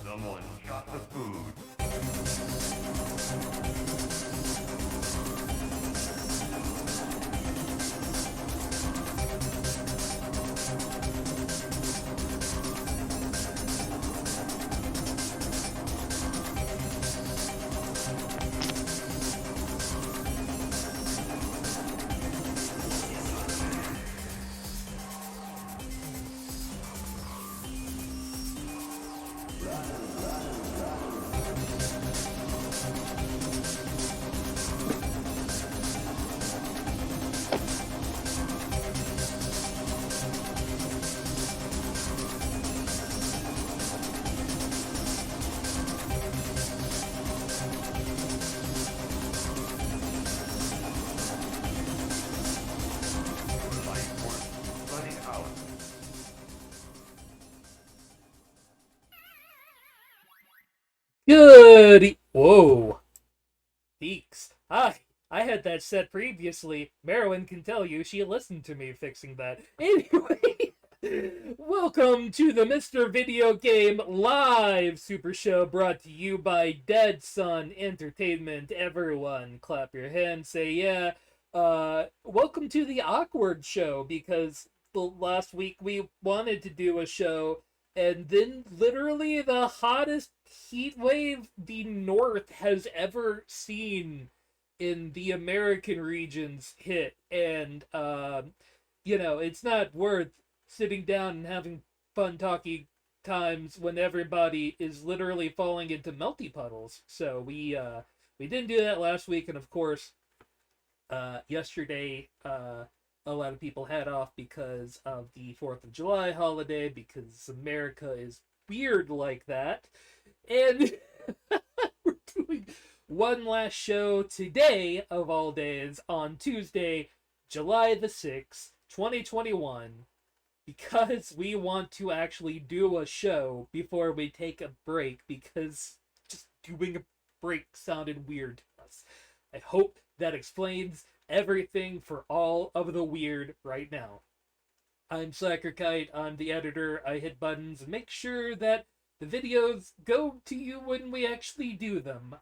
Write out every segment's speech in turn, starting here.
Someone shot the food. Life force flooding out. Whoa. Deeks. Hi. I had that set previously. Marilyn can tell you she listened to me fixing that. Anyway, welcome to the Mr. Video Game Live Super Show brought to you by Dead Sun Entertainment. Everyone, clap your hands, say yeah. Welcome to the awkward show, because the last week we wanted to do a show, and then literally the hottest heat wave the North has ever seen in the American regions hit. And, it's not worth sitting down and having fun talking times when everybody is literally falling into melty puddles. So we didn't do that last week, and of course, yesterday, a lot of people had off because of the 4th of July holiday, because America is weird like that. And we're doing one last show today, of all days, on Tuesday, July the 6th, 2021, because we want to actually do a show before we take a break, because just doing a break sounded weird to us. I hope that explains everything for all of the weird right now. I'm Slackerkite, I'm the editor. I hit buttons and make sure that the videos go to you when we actually do them.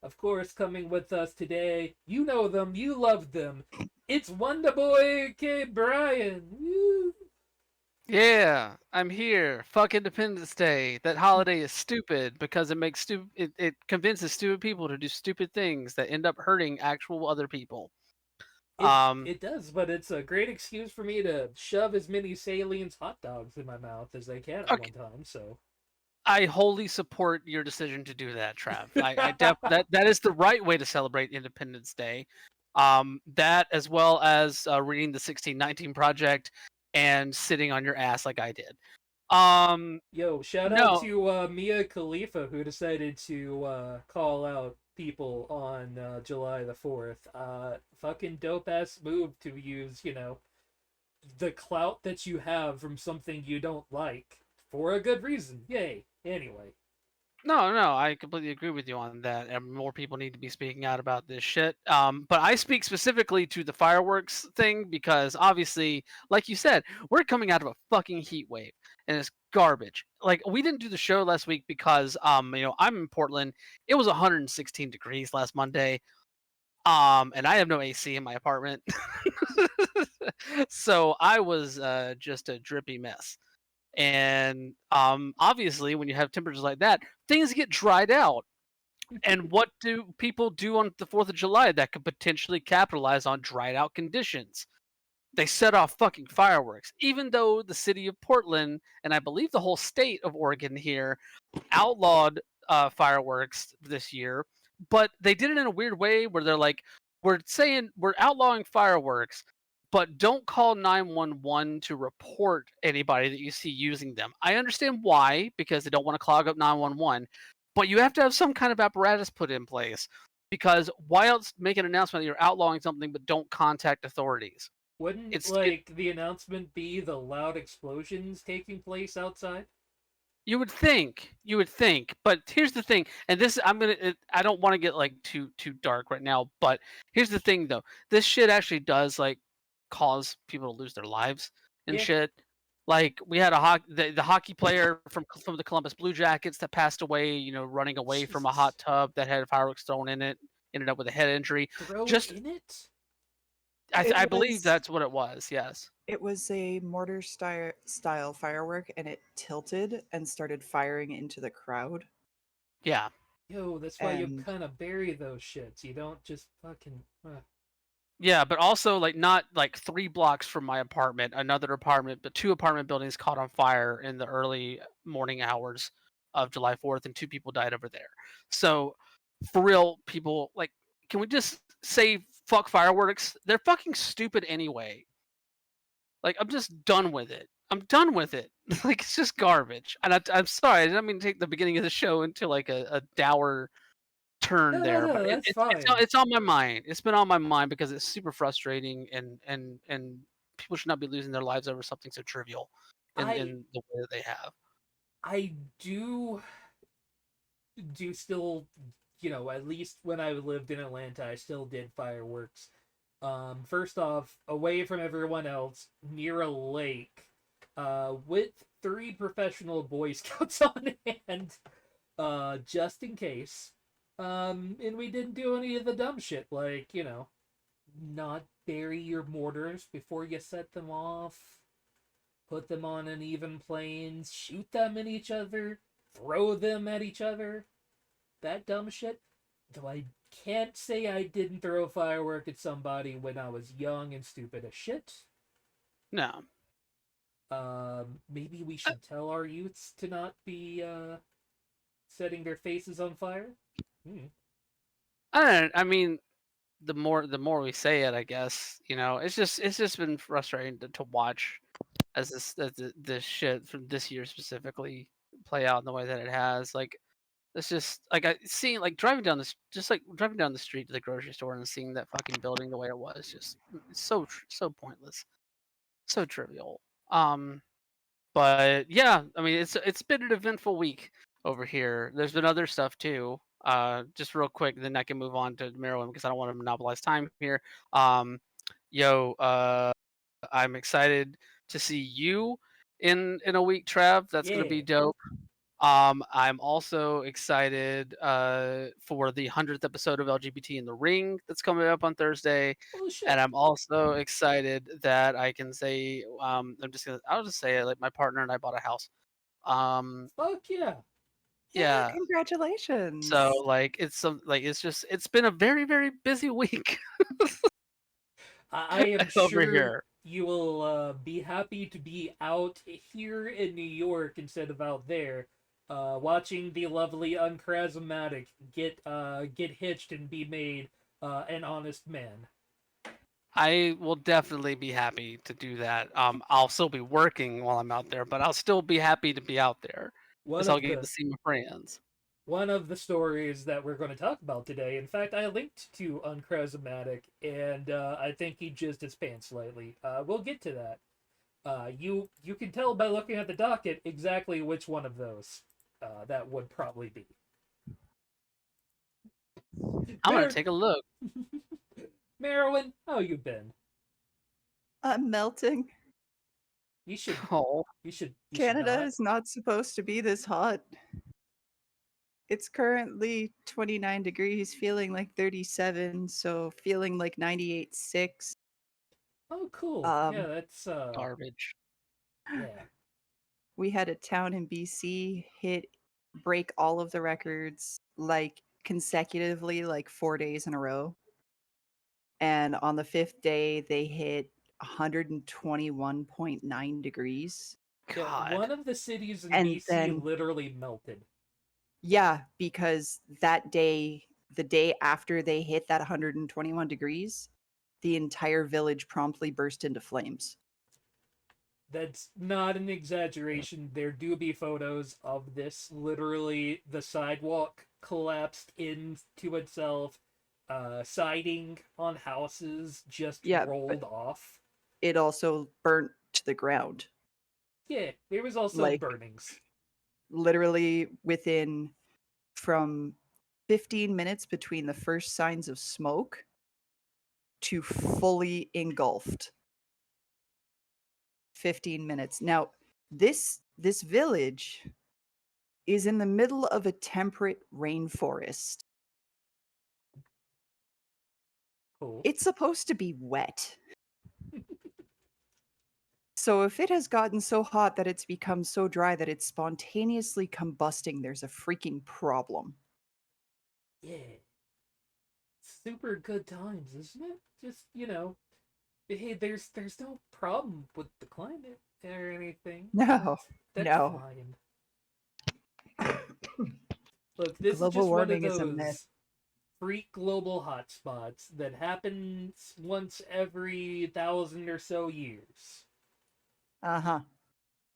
Of course, coming with us today, you know them, you love them. It's Wonder Boy K. Brian. Woo. Yeah, I'm here. Fuck Independence Day. That holiday is stupid because it convinces stupid people to do stupid things that end up hurting actual other people. It does, but it's a great excuse for me to shove as many Salines hot dogs in my mouth as I can at one Okay, time. So I wholly support your decision to do that, Trav. That is the right way to celebrate Independence Day. That as well as reading the 1619 Project and sitting on your ass like I did. Yo, shout out No, to Mia Khalifa, who decided to call out people on July the 4th. Fucking dope ass move to use, the clout that you have from something you don't like for a good reason. Yay. Anyway. No, I completely agree with you on that. And more people need to be speaking out about this shit. But I speak specifically to the fireworks thing because obviously, like you said, we're coming out of a fucking heat wave and it's garbage. Like we didn't do the show last week because I'm in Portland. It was 116 degrees last Monday. And I have no AC in my apartment. So I was just a drippy mess. And obviously, when you have temperatures like that, things get dried out. And what do people do on the 4th of July that could potentially capitalize on dried out conditions? They set off fucking fireworks. Even though the city of Portland, and I believe the whole state of Oregon here, outlawed fireworks this year, but they did it in a weird way where they're like, we're saying we're outlawing fireworks, but don't call 911 to report anybody that you see using them. I understand why, because they don't want to clog up 911, but you have to have some kind of apparatus put in place. Because why else make an announcement that you're outlawing something but don't contact authorities? Wouldn't It's the announcement be the loud explosions taking place outside? You would think, but here's the thing, and this I don't want to get like too dark right now, but here's the thing though, this shit actually does like cause people to lose their lives and Yeah. shit. Like we had the hockey player from the Columbus Blue Jackets that passed away, running away from a hot Jesus. tub that had fireworks thrown in it, ended up with a head injury. Thrown Just in it? It I believe was that's what it was. Yes. it was a mortar style firework, and it tilted and started firing into the crowd. Yeah. Yo, that's why you And kind of bury those shits. You don't just fucking. Yeah, but also like not like 3 blocks from my apartment, another apartment, but 2 apartment buildings caught on fire in the early morning hours of July 4th, and 2 people died over there. So, for real, people, like, can we just say fuck fireworks? They're fucking stupid anyway. Like, I'm just done with it. I'm done with it. Like, it's just garbage. And I'm sorry, I didn't mean to take the beginning of the show into like a dour turn there, but No, that's it's fine. it's on my mind. It's been on my mind because it's super frustrating, and people should not be losing their lives over something so trivial I in the way that they have. I do still, at least when I lived in Atlanta, I still did fireworks. First off, away from everyone else, near a lake, with 3 professional Boy Scouts on hand, just in case. And we didn't do any of the dumb shit, like, not bury your mortars before you set them off, put them on uneven planes, shoot them at each other, throw them at each other. That dumb shit. Though I can't say I didn't throw a firework at somebody when I was young and stupid as shit. No, Maybe we should tell our youths to not be setting their faces on fire. Hmm. I don't. I mean, the more we say it, I guess it's just been frustrating to watch this shit from this year specifically play out in the way that it has. Like it's just like I seeing like driving down the street to the grocery store and seeing that fucking building the way it was just so pointless, so trivial. Um, but yeah, I mean it's been an eventful week over here. There's been other stuff too. Just real quick, then I can move on to Maryland because I don't want to monopolize time here. Um, yo, I'm excited to see you in a week, Trav. That's gonna Yeah. be dope. I'm also excited for the 100th episode of LGBT in the Ring that's coming up on Thursday, Oh shit. and I'm also excited that I can say I'll just say it, like my partner and I bought a house. Um, Fuck yeah. yeah, yeah, so congratulations. like it's been a very very busy week I am over sure here. you will be happy to be out here in New York instead of out there, watching the lovely Unchrasmatic get hitched and be made an honest man. I will definitely be happy to do that. I'll still be working while I'm out there, but I'll still be happy to be out there One because I'll of get to the see my friends. one of the stories that we're going to talk about today. In fact, I linked to Unchrasmatic, and I think he jizzed his pants slightly. We'll get to that. You can tell by looking at the docket exactly which one of those that would probably be. I'm gonna Mar- take a look. Marilyn, how you been? I'm melting. You should Oh, you should Canada not. is not supposed to be this hot. It's currently 29 degrees, feeling like 37, so feeling like 98.6. Oh, cool. Yeah, Um, that's garbage. yeah. we had a town in BC break all of the records like consecutively, like 4 days in a row. And on the fifth day, they hit 121.9 degrees. Yeah, God. one of the cities in And BC then, literally melted. yeah, because that day, the day after they hit that 121 degrees, the entire village promptly burst into flames. That's not an exaggeration. There do be photos of this. Literally, the sidewalk collapsed into itself. Siding on houses just Yeah, rolled off. it also burnt to the ground. Yeah, there was also Like, burnings. literally within from 15 minutes between the first signs of smoke to fully engulfed. 15 minutes. Now, this village is in the middle of a temperate rainforest. Cool. It's supposed to be wet. So if it has gotten so hot that it's become so dry that it's spontaneously combusting, there's a freaking problem. Yeah. Super good times, isn't it? Just, hey, there's no problem with the climate or anything. No, That's no. fine. Look, this is Global just one of warming is a myth. those freak global hotspots that happens once every 1,000 or so years. Uh-huh.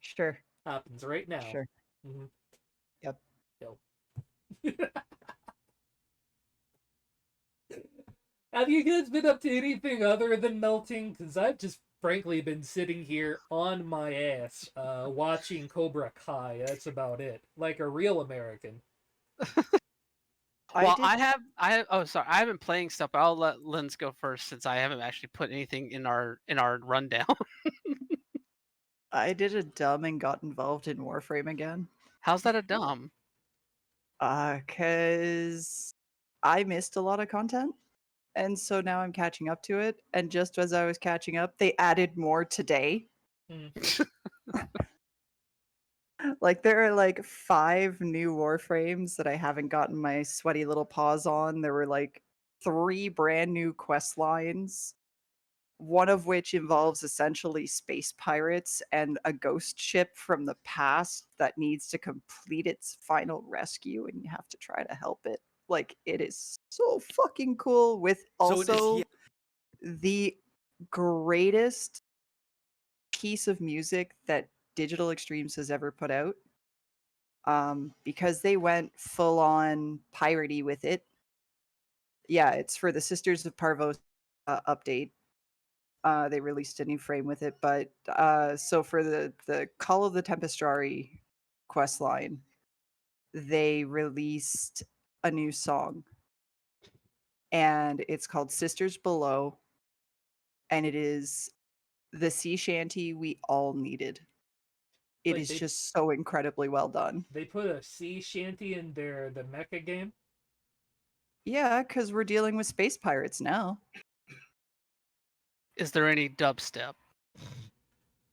Sure. Happens right now. Sure. Mhm. Yep. Yo. Have you guys been up to anything other than melting? Because I've just frankly been sitting here on my ass, watching Cobra Kai. That's about it. Like a real American. Well, did, oh, sorry, I haven't playing stuff, but I'll let Linz go first since I haven't actually put anything in our rundown. I did a dumb and got involved in Warframe again. How's that a dumb? Cause I missed a lot of content. And so now I'm catching up to it. And just as I was catching up, they added more today. Like there are like 5 new Warframes that I haven't gotten my sweaty little paws on. There were like 3 brand new quest lines, one of which involves essentially space pirates and a ghost ship from the past that needs to complete its final rescue, and you have to try to help it. Like, it is so fucking cool, with also the greatest piece of music that Digital Extremes has ever put out. Because they went full on piratey with it. Yeah, it's for the Sisters of Parvos update. They released a new frame with it, but so for the Call of the Tempestrari quest line, they released a new song, and it's called Sisters Below, and it is the sea shanty we all needed. It Wait, is just so incredibly well done. they put a sea shanty in the mecha game? Yeah, because we're dealing with space pirates now. Is there any dubstep?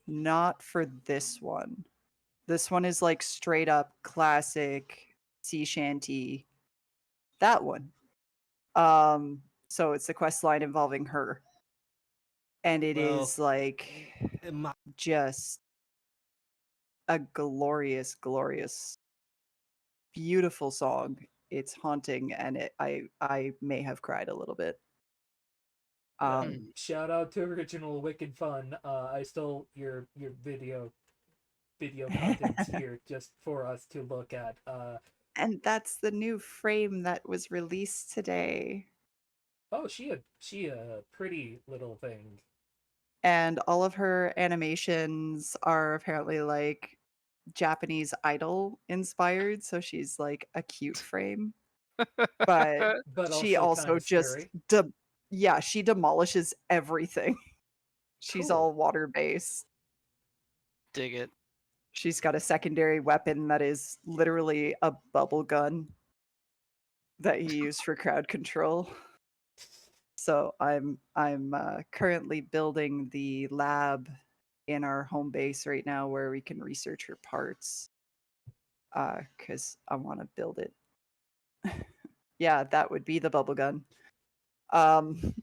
Not for this one. This one is like straight up classic sea shanty. That one. So it's the quest line involving her. And it is like just a glorious, glorious, beautiful song. It's haunting, and I may have cried a little bit. Shout out to Original Wicked Fun. I stole your video contents here just for us to look at. And that's the new frame that was released today. Oh, she a pretty little thing. And all of her animations are apparently like Japanese idol inspired, so she's like a cute frame. But But she also also kind of just scary. yeah, she demolishes everything. She's Cool. all water based. Dig it. She's got a secondary weapon that is literally a bubble gun that you use for crowd control. So I'm currently building the lab in our home base right now where we can research her parts. Because I want to build it. Yeah, that would be the bubble gun.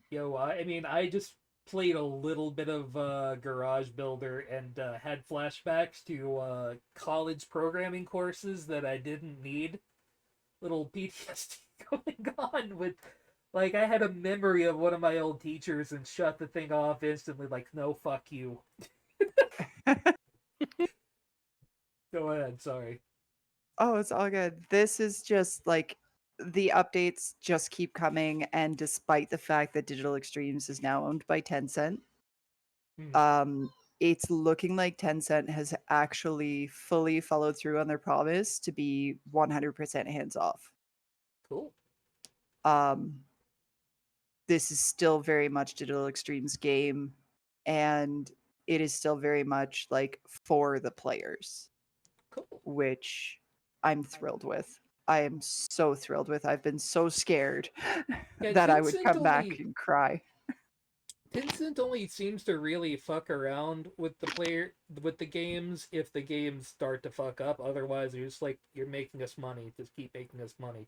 Yo, I mean, I just played a little bit of Garage Builder and had flashbacks to college programming courses that I didn't need. Little PTSD going on with Like, I had a memory of one of my old teachers and shut the thing off instantly, like, no, fuck you. Go ahead, sorry. Oh, it's all good. This is just like the updates just keep coming, and despite the fact that Digital Extremes is now owned by Tencent, Hmm, um, it's looking like Tencent has actually fully followed through on their promise to be 100% hands off. cool. Um, this is still very much Digital Extremes game, and it is still very much like for the players, Cool. which I'm thrilled with. I am so thrilled with. I've been so scared Yeah, that I would come back and cry. Tencent only seems to really fuck around with the games if the games start to fuck up. Otherwise, you're just like, you're making us money. Just keep making us money.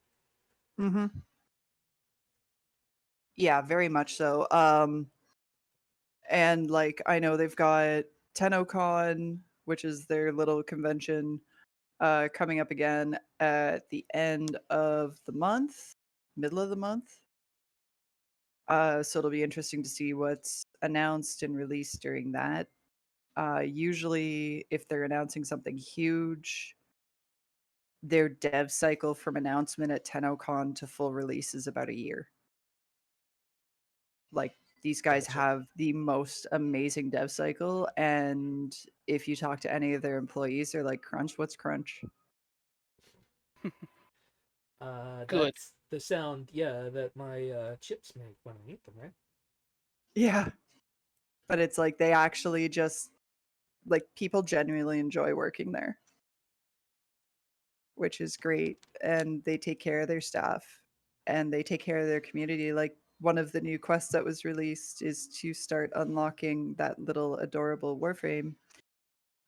Hmm. Yeah, very much so. And like I know they've got TennoCon, which is their little convention, coming up again at the end of the month, middle of the month. So it'll be interesting to see what's announced and released during that. Usually, if they're announcing something huge, their dev cycle from announcement at TennoCon to full release is about a year. Like these guys Gotcha. have the most amazing dev cycle, and if you talk to any of their employees, they're like, "Crunch, what's crunch?" Good. That's the sound, yeah, that my chips make when I eat them, right? Yeah, but it's like they actually just like people genuinely enjoy working there, which is great, and they take care of their staff and they take care of their community. Like one of the new quests that was released is to start unlocking that little adorable Warframe,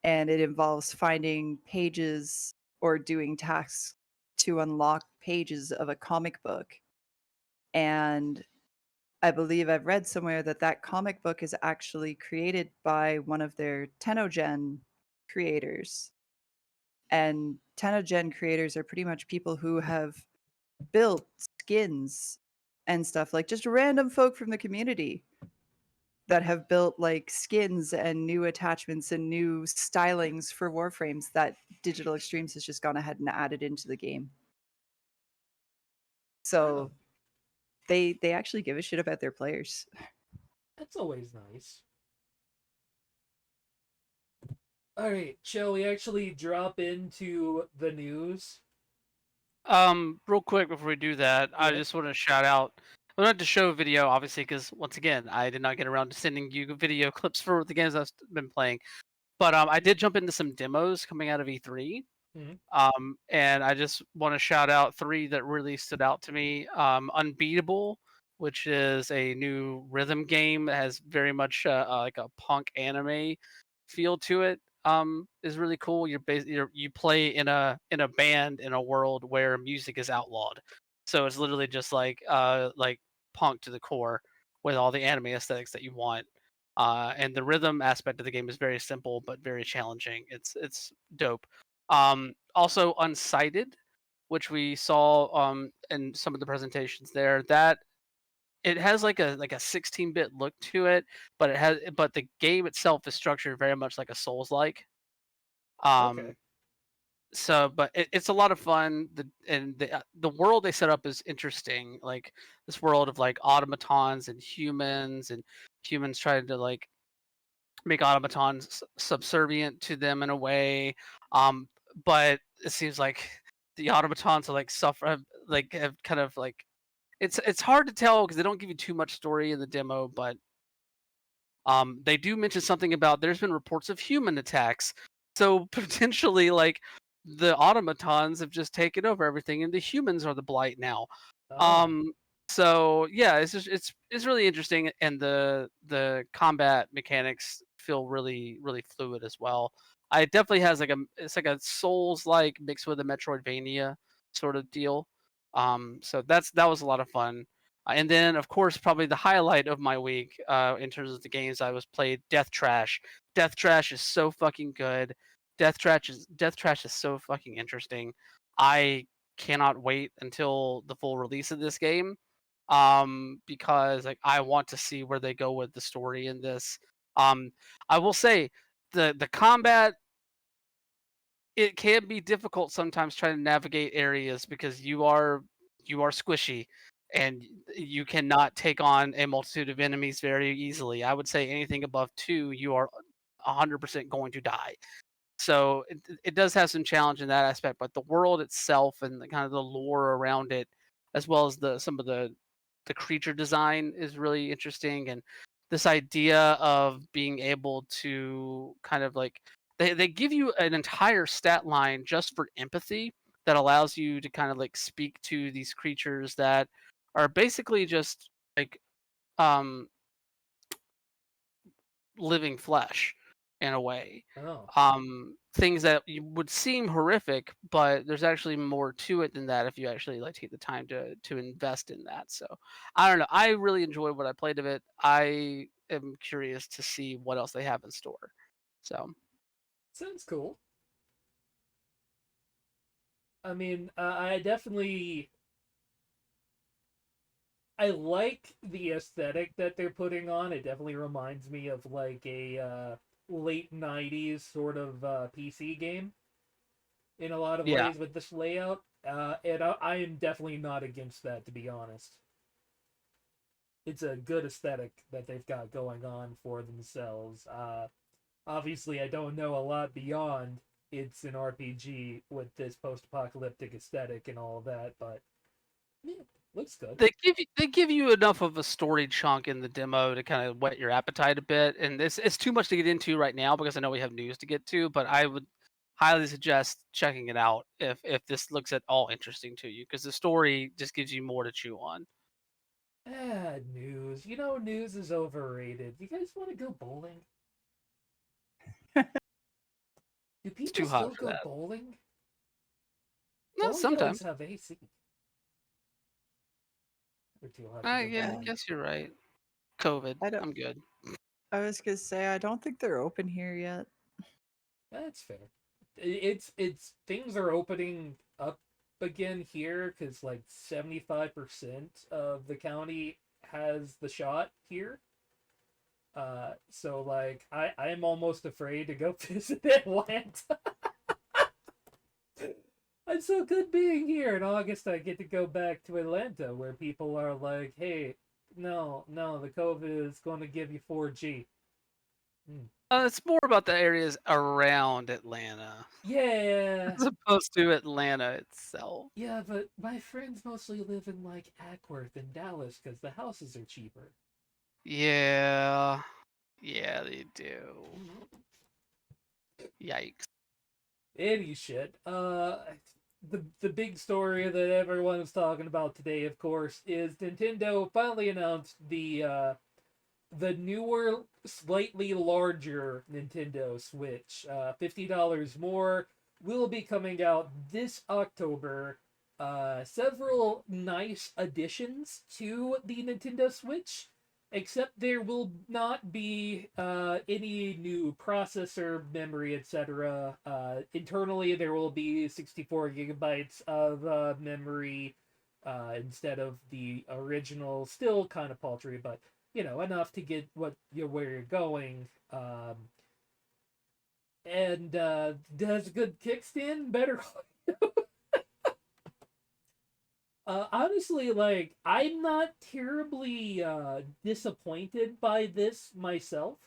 and it involves finding pages or doing tasks to unlock pages of a comic book. And I believe I've read somewhere that that comic book is actually created by one of their Tenogen creators. And Tenogen creators are pretty much people who have built skins and stuff, like just random folk from the community that have built like skins and new attachments and new stylings for Warframes that Digital Extremes has just gone ahead and added into the game. Right on. So they actually give a shit about their players. That's always nice. Alright, shall we actually drop into the news? Real quick before we do that, I Yeah. just want to shout out. I wanted to show a video, obviously, because once again, I did not get around to sending you video clips for the games I've been playing. But I did jump into some demos coming out of E3. Mhm. And I just want to shout out three that really stood out to me. Unbeatable, which is a new rhythm game that has very much like a punk anime feel to it. Is really cool. You play in a band in a world where music is outlawed, so it's literally just like punk to the core with all the anime aesthetics that you want. And the rhythm aspect of the game is very simple but very challenging. It's dope. Also Unsighted, which we saw in some of the presentations there, that it has like a 16-bit look to it, but the game itself is structured very much like a Souls-like. Okay. Um, but it's a lot of fun. The world they set up is interesting. Like this world of like automatons and humans trying to like make automatons subservient to them in a way. Um, but it seems like the automatons are like have kind of like it's hard to tell because they don't give you too much story in the demo, but they do mention something about there's been reports of human attacks, so potentially like the automatons have just taken over everything and the humans are the blight now. Oh. um so yeah, it's really interesting, and the combat mechanics feel really fluid as well. It definitely has it's like a Souls like mixed with a Metroidvania sort of deal. So that was a lot of fun. And then of course probably the highlight of my week in terms of the games I was played, Death Trash. Death Trash is so fucking good. Death Trash is so fucking interesting. I cannot wait until the full release of this game. because like I want to see where they go with the story in this. I will say the combat, it can be difficult sometimes trying to navigate areas because you are squishy and you cannot take on a multitude of enemies very easily. I would say anything above 2, you are 100% going to die. So it does have some challenge in that aspect, but the world itself and the kind of the lore around it, as well as some of the creature design is really interesting. And this idea of being able to kind of like they give you an entire stat line just for empathy that allows you to kind of like speak to these creatures that are basically just like um living flesh in a way. Oh. Things that would seem horrific, but there's actually more to it than that if you actually like take the time to invest in that. So I don't know. I really enjoyed what I played of it. I am curious to see what else they have in store. So Sounds cool. I mean, I definitely I like the aesthetic that they're putting on. It definitely reminds me of like a late '90s sort of PC game in a lot of yeah, ways with this layout. And I am definitely not against that, to be honest. It's a good aesthetic that they've got going on for themselves. Obviously, I don't know a lot beyond it's an RPG with this post-apocalyptic aesthetic and all of that, but yeah, looks good. they give you enough of a story chunk in the demo to kind of whet your appetite a bit, and it's too much to get into right now because I know we have news to get to. But I would highly suggest checking it out if this looks at all interesting to you because the story just gives you more to chew on. News. You know, news is overrated. You guys want to go bowling? Do It's people too hot still for go that. bowling? No, Bowling sometimes. alleys have AC. They're too hot to go Yeah, I Yeah. bowling. guess you're right. COVID. I don't. I'm good. I was gonna say I don't think they're open here yet. That's fair. It's things are opening up again here because like 75% of the county has the shot here. So like I'm almost afraid to go visit Atlanta. It's so good being here. In August, I get to go back to Atlanta where people are like, hey, no, the COVID is going to give you 4G. Hmm. It's more about the areas around Atlanta Yeah. as opposed to Atlanta itself. Yeah, but my friends mostly live in like Ackworth and Dallas because the houses are cheaper. Yeah, yeah, they do. Yikes. Any shit. The big story that everyone is talking about today, of course, is Nintendo finally announced the newer, slightly larger Nintendo Switch. $50 more will be coming out this October. Several nice additions to the Nintendo Switch, except there will not be any new processor, memory, etc. Internally, there will be 64 gigabytes of memory instead of the original, still kind of paltry, but enough to get where you're going. And does a good kickstand, better. Honestly, like I'm not terribly disappointed by this myself.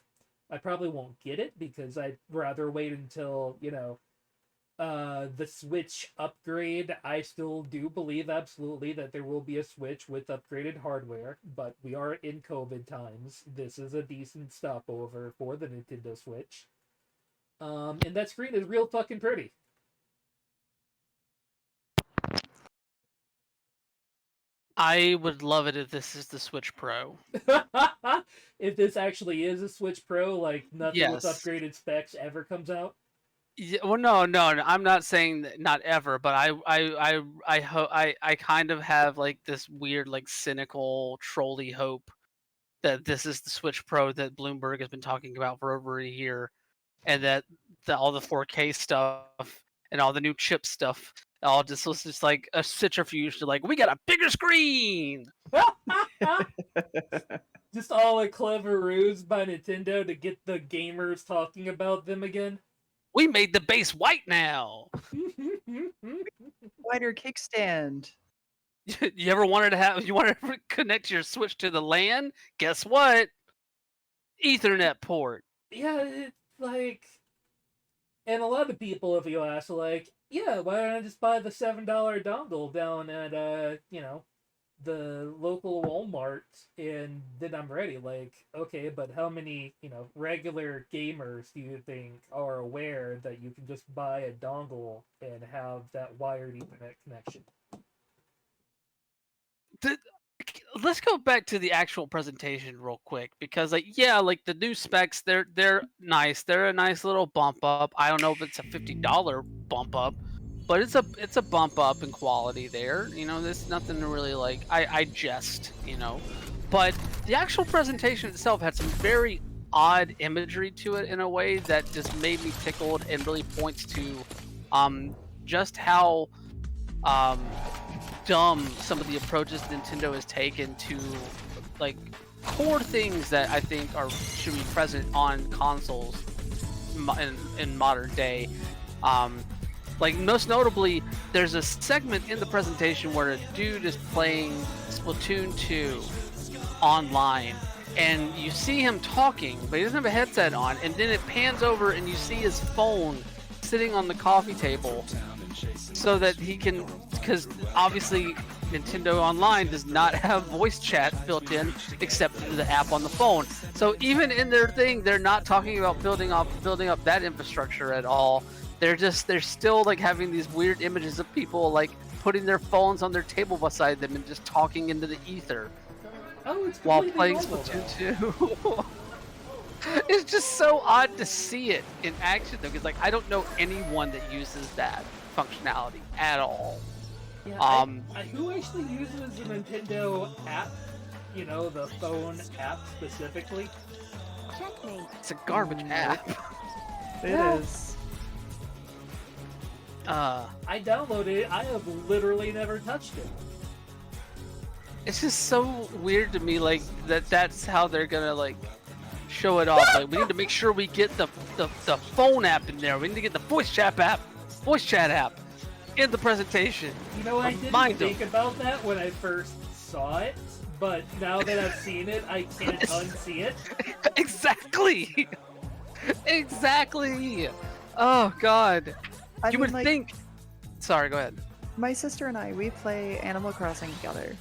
I probably won't get it because I'd rather wait until the Switch upgrade. I still do believe absolutely that there will be a Switch with upgraded hardware, but we are in COVID times. This is a decent stopover for the Nintendo Switch. And that screen is real fucking pretty. I would love it if this is the Switch Pro. If this actually is a Switch Pro, like nothing with Yes. upgraded specs ever comes out. Yeah, well, no, I'm not saying that not ever, but I kind of have like this weird, like cynical, trolly hope that this is the Switch Pro that Bloomberg has been talking about for over a year, and that all the 4K stuff and all the new chip stuff all just was just like a centrifuge to like, we got a bigger screen. Just all a clever ruse by Nintendo to get the gamers talking about them again. We made the base white now. Wider kickstand. You ever wanted to connect your Switch to the LAN? Guess what? Ethernet port. Yeah, it's like, and a lot of people, if you ask, are like, yeah, why don't I just buy the $7 dongle down at the local Walmart, and then I'm ready. Like, okay, but how many, regular gamers do you think are aware that you can just buy a dongle and have that wired Ethernet connection? Let's go back to the actual presentation real quick, because like, yeah, like the new specs, they're nice. They're a nice little bump up. I don't know if it's a $50 bump up, but it's a bump up in quality there. There's nothing to really like. I jest, but the actual presentation itself had some very odd imagery to it in a way that just made me tickled and really points to just how dumb some of the approaches Nintendo has taken to like core things that I think should be present on consoles in modern day. Like most notably, there's a segment in the presentation where a dude is playing Splatoon 2 online, and you see him talking, but he doesn't have a headset on, and then it pans over and you see his phone sitting on the coffee table so that he can, because obviously Nintendo Online does not have voice chat built in except for the app on the phone. So even in their thing, they're not talking about building up that infrastructure at all. They're still like having these weird images of people like putting their phones on their table beside them and just talking into the ether while playing Splatoon 2. It's just so odd to see it in action though, because like I don't know anyone that uses that functionality at all. Yeah, who actually uses the Nintendo app? The phone app specifically. Checkmate. It's a garbage app. It is. I downloaded it. I have literally never touched it. It's just so weird to me, like that's how they're gonna like show it off. Like we need to make sure we get the phone app in there. We need to get the voice chat app in the presentation. I didn't think about that when I first saw it, but now that I've seen it, I can't unsee it. Exactly. Exactly. Oh God. You would think. Sorry, go ahead. My sister and I, we play Animal Crossing together.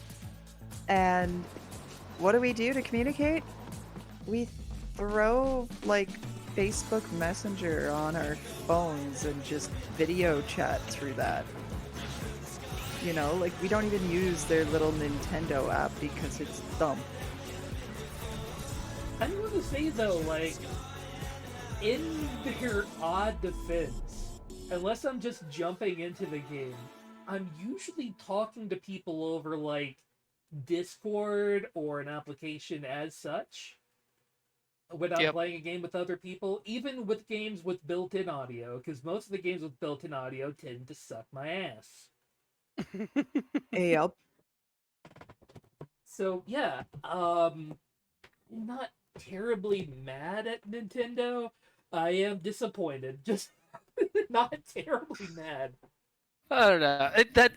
And what do we do to communicate? We throw like Facebook Messenger on our phones and just video chat through that. Like we don't even use their little Nintendo app because it's dumb. I want to say though, like, in their odd defense, unless I'm just jumping into the game, I'm usually talking to people over like Discord or an application as such when I'm playing a game with other people, even with games with built-in audio, because most of the games with built-in audio tend to suck my ass. Yep. So yeah, I'm not terribly mad at Nintendo. I am disappointed, just not terribly mad. I don't know.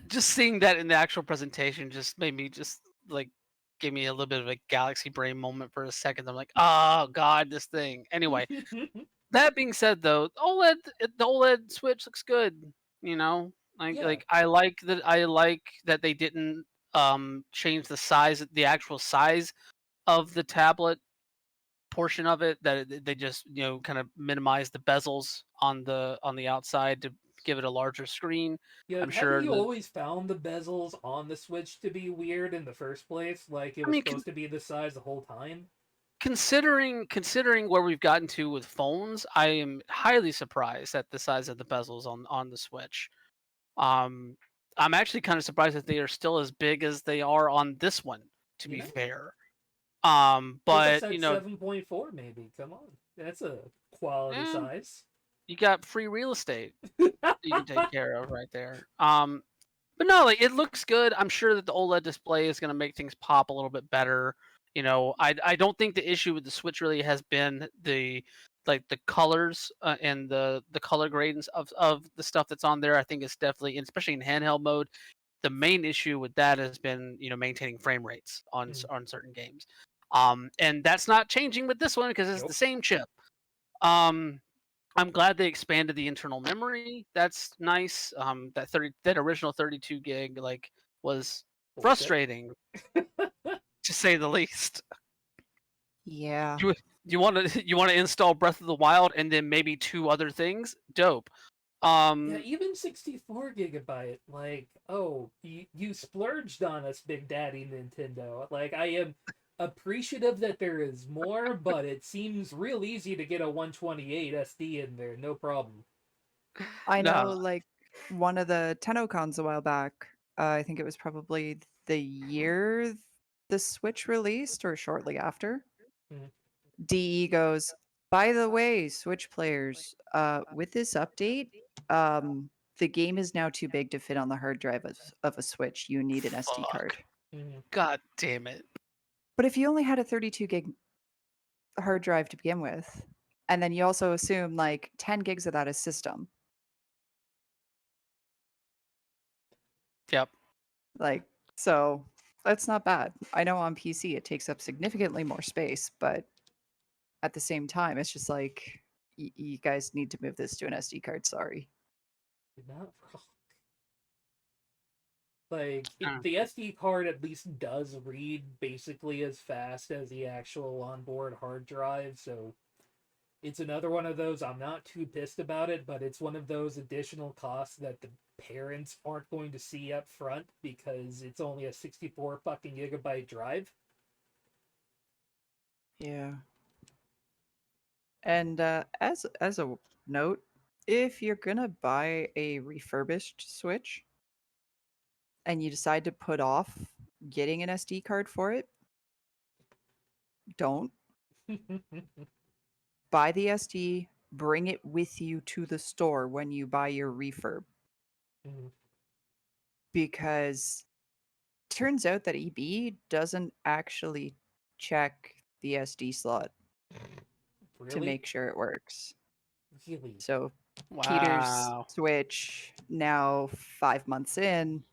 Just seeing that in the actual presentation just made me just like give me a little bit of a galaxy brain moment for a second. I'm like, oh God, this thing. Anyway, that being said, though, the OLED Switch looks good. Like I like that they didn't change the actual size of the tablet portion of it. That they just kind of minimized the bezels on the outside to give it a larger screen. Yeah, I'm sure you always found the bezels on the Switch to be weird in the first place? Like it was supposed to be this size the whole time? Considering where we've gotten to with phones, I am highly surprised at the size of the bezels on the Switch. I'm actually kind of surprised that they are still as big as they are on this one, to be fair. But 7.4 maybe. Come on. That's a quality size. You got free real estate that you can take care of right there. But no, like it looks good. I'm sure that the OLED display is going to make things pop a little bit better. I don't think the issue with the Switch really has been the colors and the color gradients of the stuff that's on there. I think it's definitely, and especially in handheld mode, the main issue with that has been maintaining frame rates on certain games. And that's not changing with this one because it's the same chip. I'm glad they expanded the internal memory. That's nice. That original 32 gig was frustrating to say the least. Yeah. You want to install Breath of the Wild and then maybe 2 other things? Dope. Yeah, even 64 gigabyte. You splurged on us, Big Daddy Nintendo. Like, I am appreciative that there is more, but it seems real easy to get a 128 SD in there, no problem. I know, No. like, one of the TennoCons a while back, I think it was probably the year the Switch released or shortly after, Mhm. DE goes, by the way, Switch players, with this update, the game is now too big to fit on the hard drive of a Switch. You need an SD card. Fuck. Mhm. God damn it. But if you only had a 32 gig hard drive to begin with, and then you also assume like 10 gigs of that is system, Yep. like, so that's not bad. I know on PC it takes up significantly more space, but at the same time, it's just like, you guys need to move this to an SD card. Sorry. You're not wrong. Like, Uh, the SD card at least does read basically as fast as the actual onboard hard drive, so it's another one of those. I'm not too pissed about it, but it's one of those additional costs that the parents aren't going to see up front because it's only a 64 fucking gigabyte drive. Yeah. And as a note, if you're gonna buy a refurbished Switch and you decide to put off getting an SD card for it, don't buy the SD, bring it with you to the store when you buy your refurb. Because turns out that EB doesn't actually check the SD slot to Really? make sure it works. Really? So Peter's wow. Switch, now 5 months in,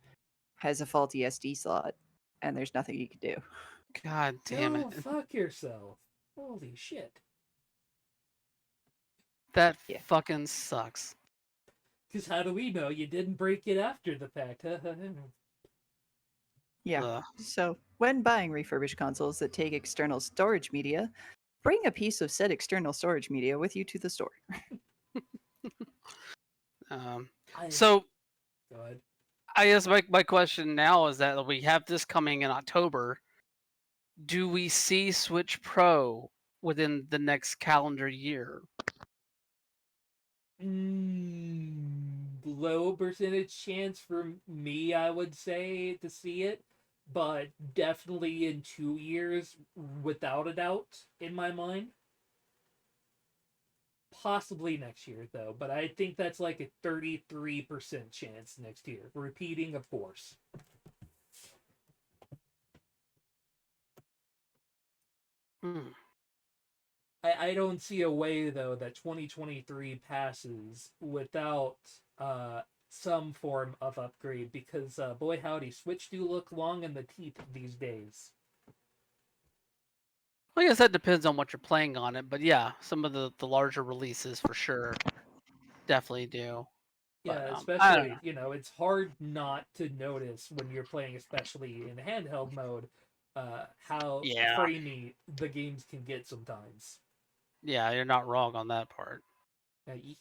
has a faulty SD slot, and there's nothing you can do. God damn it. Go fuck yourself. Holy shit. That Yeah. fucking sucks. Because how do we know you didn't break it after the fact? Yeah. Ugh. So when buying refurbished consoles that take external storage media, bring a piece of said external storage media with you to the store. I So Go ahead. I guess my question now is that we have this coming in October. Do we see Switch Pro within the next calendar year? Low percentage chance for me, I would say, to see it, but definitely in 2 years, without a doubt, in my mind. Possibly next year, though, but I think that's like a 33% chance next year. Repeating, of course. Hmm. I don't see a way, though, that 2023 passes without some form of upgrade because, boy howdy, Switch do look long in the teeth these days. Well, I guess that depends on what you're playing on it, but yeah, some of the larger releases for sure definitely do. But Yeah, I don't especially, it's hard not to notice when you're playing, especially in handheld mode, how yeah, framey the games can get sometimes. yeah, you're not wrong on that part.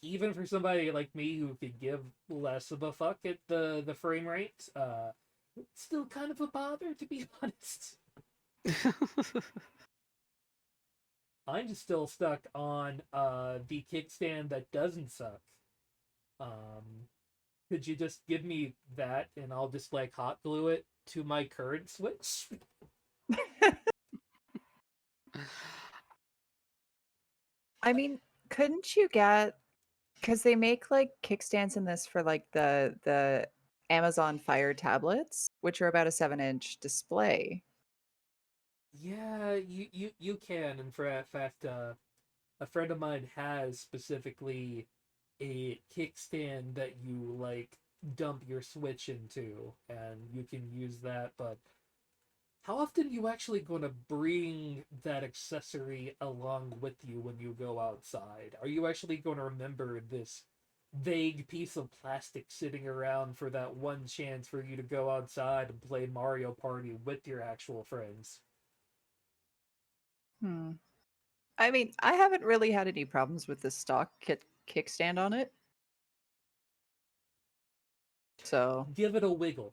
Even for somebody like me who could give less of a fuck at the frame rate, it's still kind of a bother, to be honest. I'm just still stuck on the kickstand that doesn't suck. Um, could you just give me that and I'll just like hot glue it to my current Switch? I mean, couldn't you get Because they make like kickstands in this for like the Amazon Fire tablets, which are about a 7-inch display. Yeah, you can. And for a fact, a friend of mine has specifically a kickstand that you like dump your Switch into, and you can use that. But how often are you actually going to bring that accessory along with you when you go outside? Are you actually going to remember this vague piece of plastic sitting around for that one chance for you to go outside and play Mario Party with your actual friends? Hmm. I mean, I haven't really had any problems with the stock kickstand on it. So, Give it a wiggle.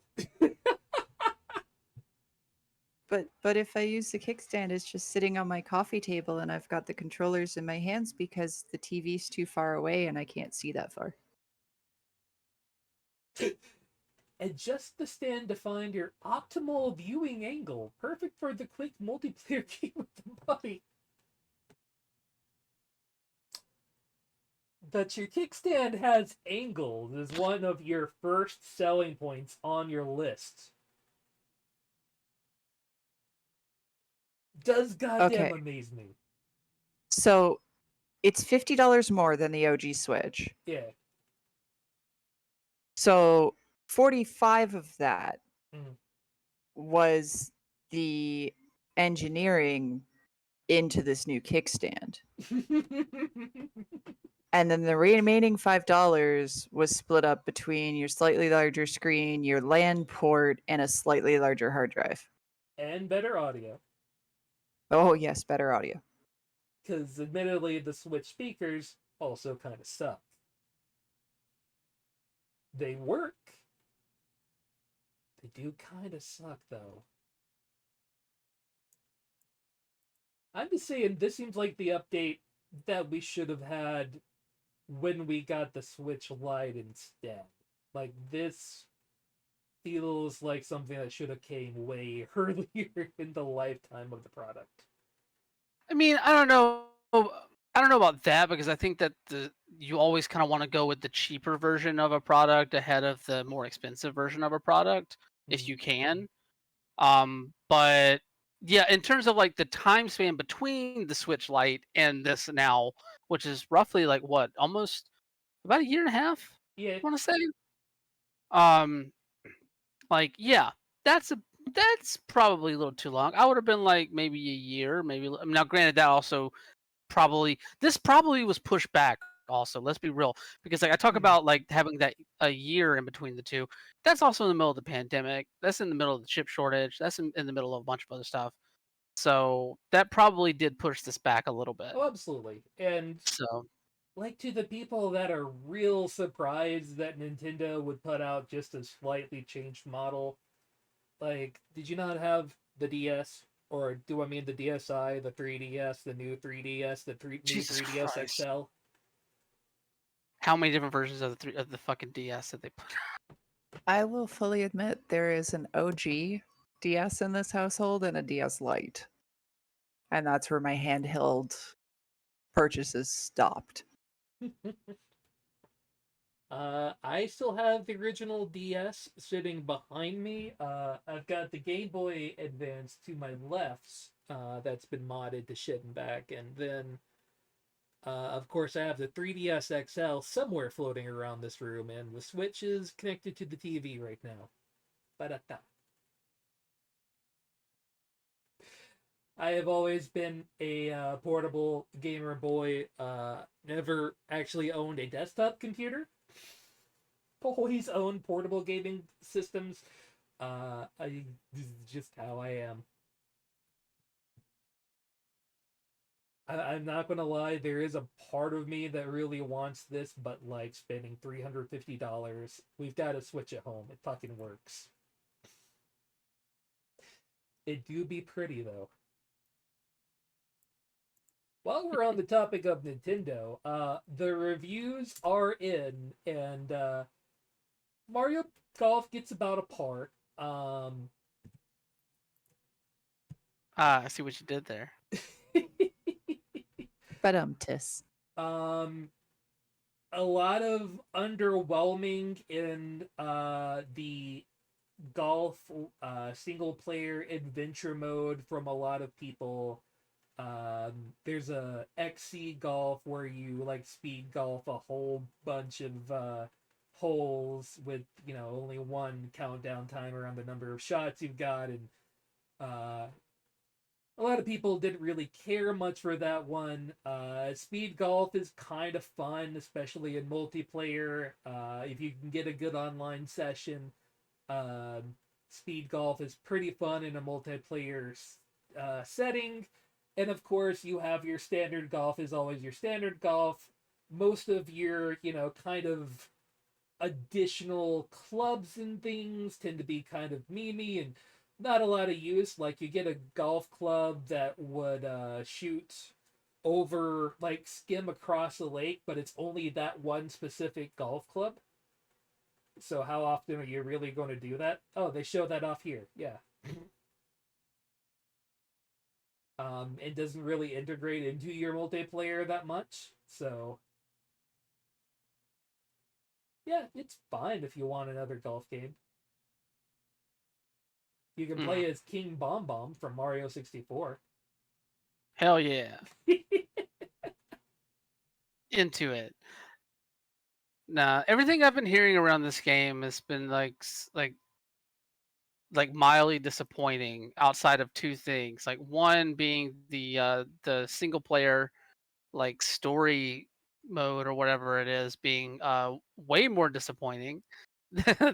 but if I use the kickstand, it's just sitting on my coffee table and I've got the controllers in my hands because the TV's too far away and I can't see that far. Adjust the stand to find your optimal viewing angle. Perfect for the quick multiplayer game with the buddy. That your kickstand has angles is one of your first selling points on your list. Does goddamn Okay. amaze me. So, it's $50 more than the OG Switch. Yeah. So, 45 of that Mm. was the engineering into this new kickstand. And then the remaining $5 was split up between your slightly larger screen, your LAN port, and a slightly larger hard drive. And better audio. Oh, yes, better audio. Because admittedly, the Switch speakers also kind of suck. They work. They do kind of suck, though. I'm just saying, this seems like the update that we should have had when we got the Switch Lite instead. Like, this feels like something that should have came way earlier in the lifetime of the product. I mean, I don't know. I don't know about that because I think that you always kind of want to go with the cheaper version of a product ahead of the more expensive version of a product if you can. But yeah, in terms of like the time span between the Switch Lite and this now, which is roughly like what, almost about a year and a half, Yeah, I want to say. Um, like yeah, that's a that's probably a little too long. I would have been like maybe a year, maybe. Now, granted, that also probably was pushed back. Also, let's be real, because like I talk about like having that a year in between the two. That's also in the middle of the pandemic. That's in the middle of the chip shortage. That's in the middle of a bunch of other stuff. So that probably did push this back a little bit. oh, absolutely. And So like to the people that are real surprised that Nintendo would put out just a slightly changed model, like, did you not have the DS? Or do I mean the DSi, the 3DS, the new 3DS, the new Jesus 3DS Christ, XL? how many different versions of the fucking DS did they put? I will fully admit there is an OG DS in this household and a DS Lite. And that's where my handheld purchases stopped. I still have the original DS sitting behind me. I've got the Game Boy Advance to my left, that's been modded to shit and back, and then, of course, I have the 3DS XL somewhere floating around this room, and the Switch is connected to the TV right now. Ba-da-da. I have always been a portable gamer boy. Never actually owned a desktop computer. Always owned portable gaming systems. This is just how I am. I'm not gonna lie, there is a part of me that really wants this, but like spending $350, we've got a Switch at home. It fucking works. It do be pretty though. While we're on the topic of Nintendo, the reviews are in, and Mario Golf gets about a par. I see what you did there. But tis. um, a lot of underwhelming in the golf single player adventure mode from a lot of people. There's a XC golf where you like speed golf a whole bunch of holes with only one countdown timer on the number of shots you've got, and uh, a lot of people didn't really care much for that one. Speed golf is kind of fun, especially in multiplayer. If you can get a good online session, speed golf is pretty fun in a multiplayer setting. And of course, you have your standard golf is always your standard golf. Most of your, kind of additional clubs and things tend to be kind of memey and not a lot of use. Like you get a golf club that would shoot over, like skim across a lake, but it's only that one specific golf club. So how often are you really going to do that? Oh, they show that off here. Yeah. It doesn't really integrate into your multiplayer that much. So yeah, it's fine if you want another golf game. You can play as King Bomb Bomb from Mario 64. Hell yeah. Into it. Nah, everything I've been hearing around this game has been like mildly disappointing outside of two things. Like one being the single player like story mode or whatever it is being way more disappointing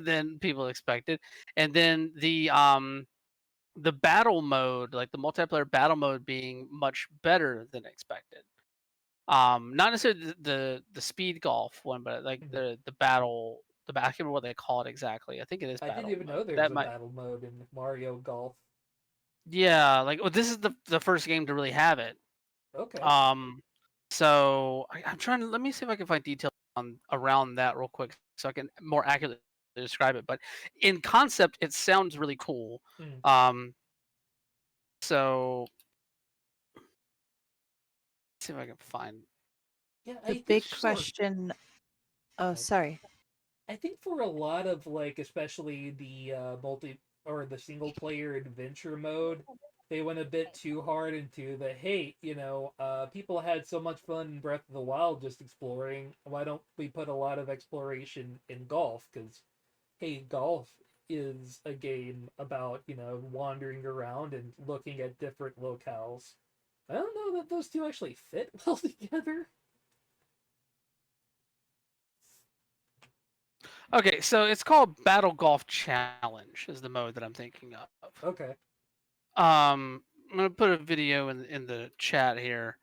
than people expected. And then the battle mode, like the multiplayer battle mode being much better than expected. Not necessarily the speed golf one, but like Mhm. the battle I can't remember what they call it exactly. I think it is I didn't battle even know mode. there was That a might battle mode in Mario Golf. Yeah, like well, this is the first game to really have it. Okay. Um so I'm trying to let me see if I can find details on around that real quick so I can more accurately describe it. But in concept it sounds really cool. Mm. Um so let's see if I can find Yeah, The I think big for question. Oh, like, sorry. I think for a lot of like, especially the multi or the single player adventure mode, they went a bit too hard into the hey, people had so much fun in Breath of the Wild just exploring. Why don't we put a lot of exploration in golf? Because hey, golf is a game about wandering around and looking at different locales. I don't know that those two actually fit well together. Okay, so it's called Battle Golf Challenge is the mode that I'm thinking of. Okay. I'm gonna put a video in the chat here.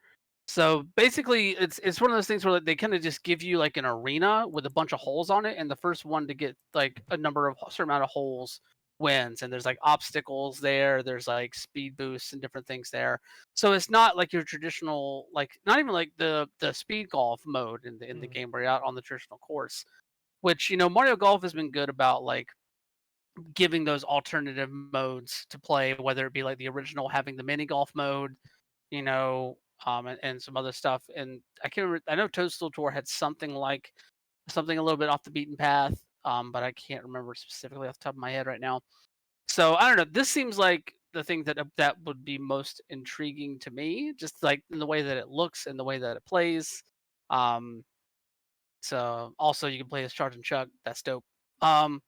So basically, it's one of those things where they kind of just give you like an arena with a bunch of holes on it, and the first one to get like a number of certain amount of holes wins. And there's like obstacles there. There's like speed boosts and different things there. So it's not like your traditional like not even like the speed golf mode in the Mm. game where you're out on the traditional course. Which Mario Golf has been good about like giving those alternative modes to play, whether it be like the original having the mini golf mode, and some other stuff. And I can't remember, I know Toadstool Tour had something like something a little bit off the beaten path, but I can't remember specifically off the top of my head right now. So I don't know. This seems like the thing that would be most intriguing to me, just like in the way that it looks and the way that it plays. Um, so also you can play as Charge and Chuck. That's dope. Um,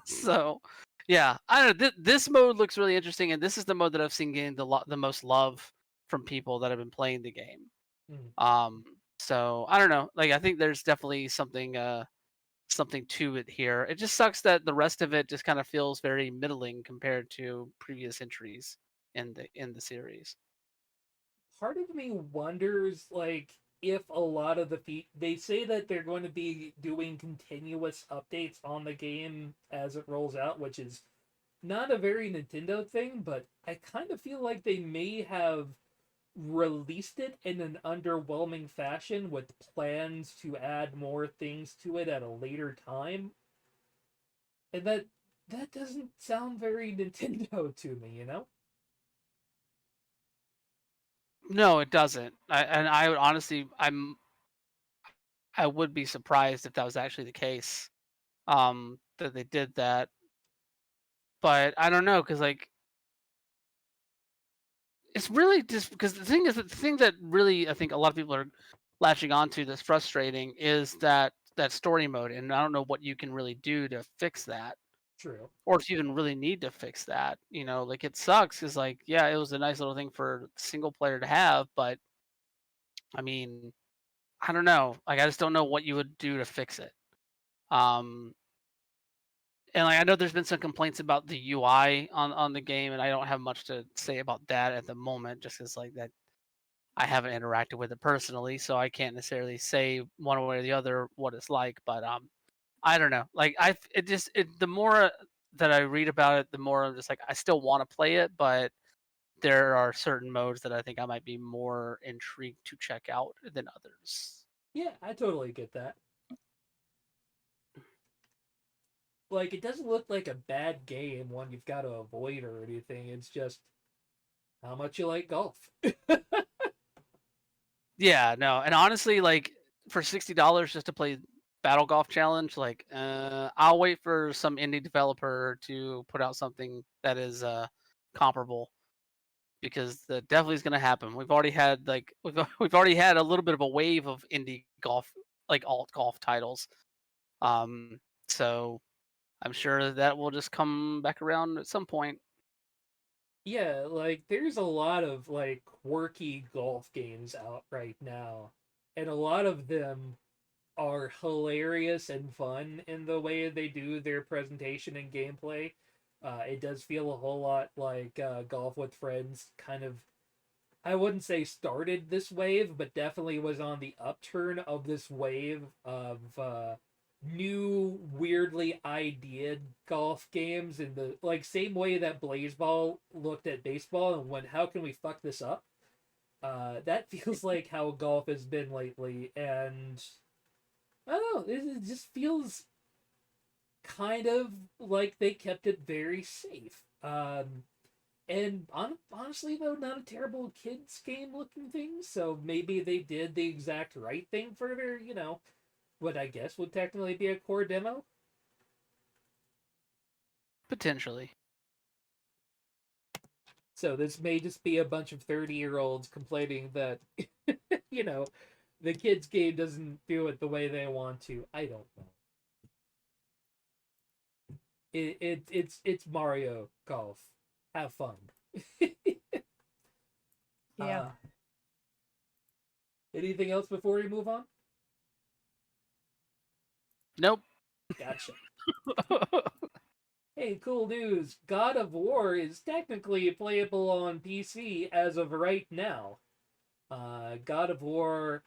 so yeah, I don't know. This mode looks really interesting, and this is the mode that I've seen getting the most love from people that have been playing the game. Mm. So I don't know. Like I think there's definitely something to it here. It just sucks that the rest of it just kind of feels very middling compared to previous entries in the series. Part of me wonders, like, if a lot of they say that they're going to be doing continuous updates on the game as it rolls out, which is not a very Nintendo thing, but I kind of feel like they may have released it in an underwhelming fashion with plans to add more things to it at a later time. And that doesn't sound very Nintendo to me, you know? No, it doesn't. And I would honestly, I would be surprised if that was actually the case. That they did that, but I don't know, because like it's really just because the thing that really I think a lot of people are latching onto that's frustrating is that story mode, and I don't know what you can really do to fix that, True. or if you even really need to fix that. Like it sucks because like yeah, it was a nice little thing for single player to have, but I mean I don't know, like I just don't know what you would do to fix it. Um, and like I know there's been some complaints about the UI on the game, and I don't have much to say about that at the moment, just because like that I haven't interacted with it personally, so I can't necessarily say one way or the other what it's like. But I don't know. Like the more that I read about it, the more I'm just like I still want to play it, but there are certain modes that I think I might be more intrigued to check out than others. Yeah, I totally get that. Like, it doesn't look like a bad game, one you've got to avoid or anything. It's just how much you like golf. Yeah, no, and honestly, like for $60 just to play Battle Golf Challenge, like I'll wait for some indie developer to put out something that is comparable, because that definitely is going to happen. We've already had like we've already had a little bit of a wave of indie golf, like alt golf titles. Um, so I'm sure that will just come back around at some point. Yeah, like there's a lot of like quirky golf games out right now, and a lot of them are hilarious and fun in the way they do their presentation and gameplay. It does feel a whole lot like Golf with Friends kind of, I wouldn't say started this wave, but definitely was on the upturn of this wave of new, weirdly ideated golf games in the like same way that Blazeball looked at baseball and went, "How can we fuck this up?" That feels like how golf has been lately, and I don't know. It just feels kind of like they kept it very safe. And honestly, though, not a terrible kids game looking thing. So maybe they did the exact right thing for their, what I guess would technically be a core demo. Potentially. So this may just be a bunch of 30-year-olds complaining that, you know, the kids game doesn't do it the way they want to. I don't know. It's Mario Golf. Have fun. Yeah. uh, Anything else before we move on? Nope. Gotcha. Hey, cool news. God of War is technically playable on PC as of right now. God of War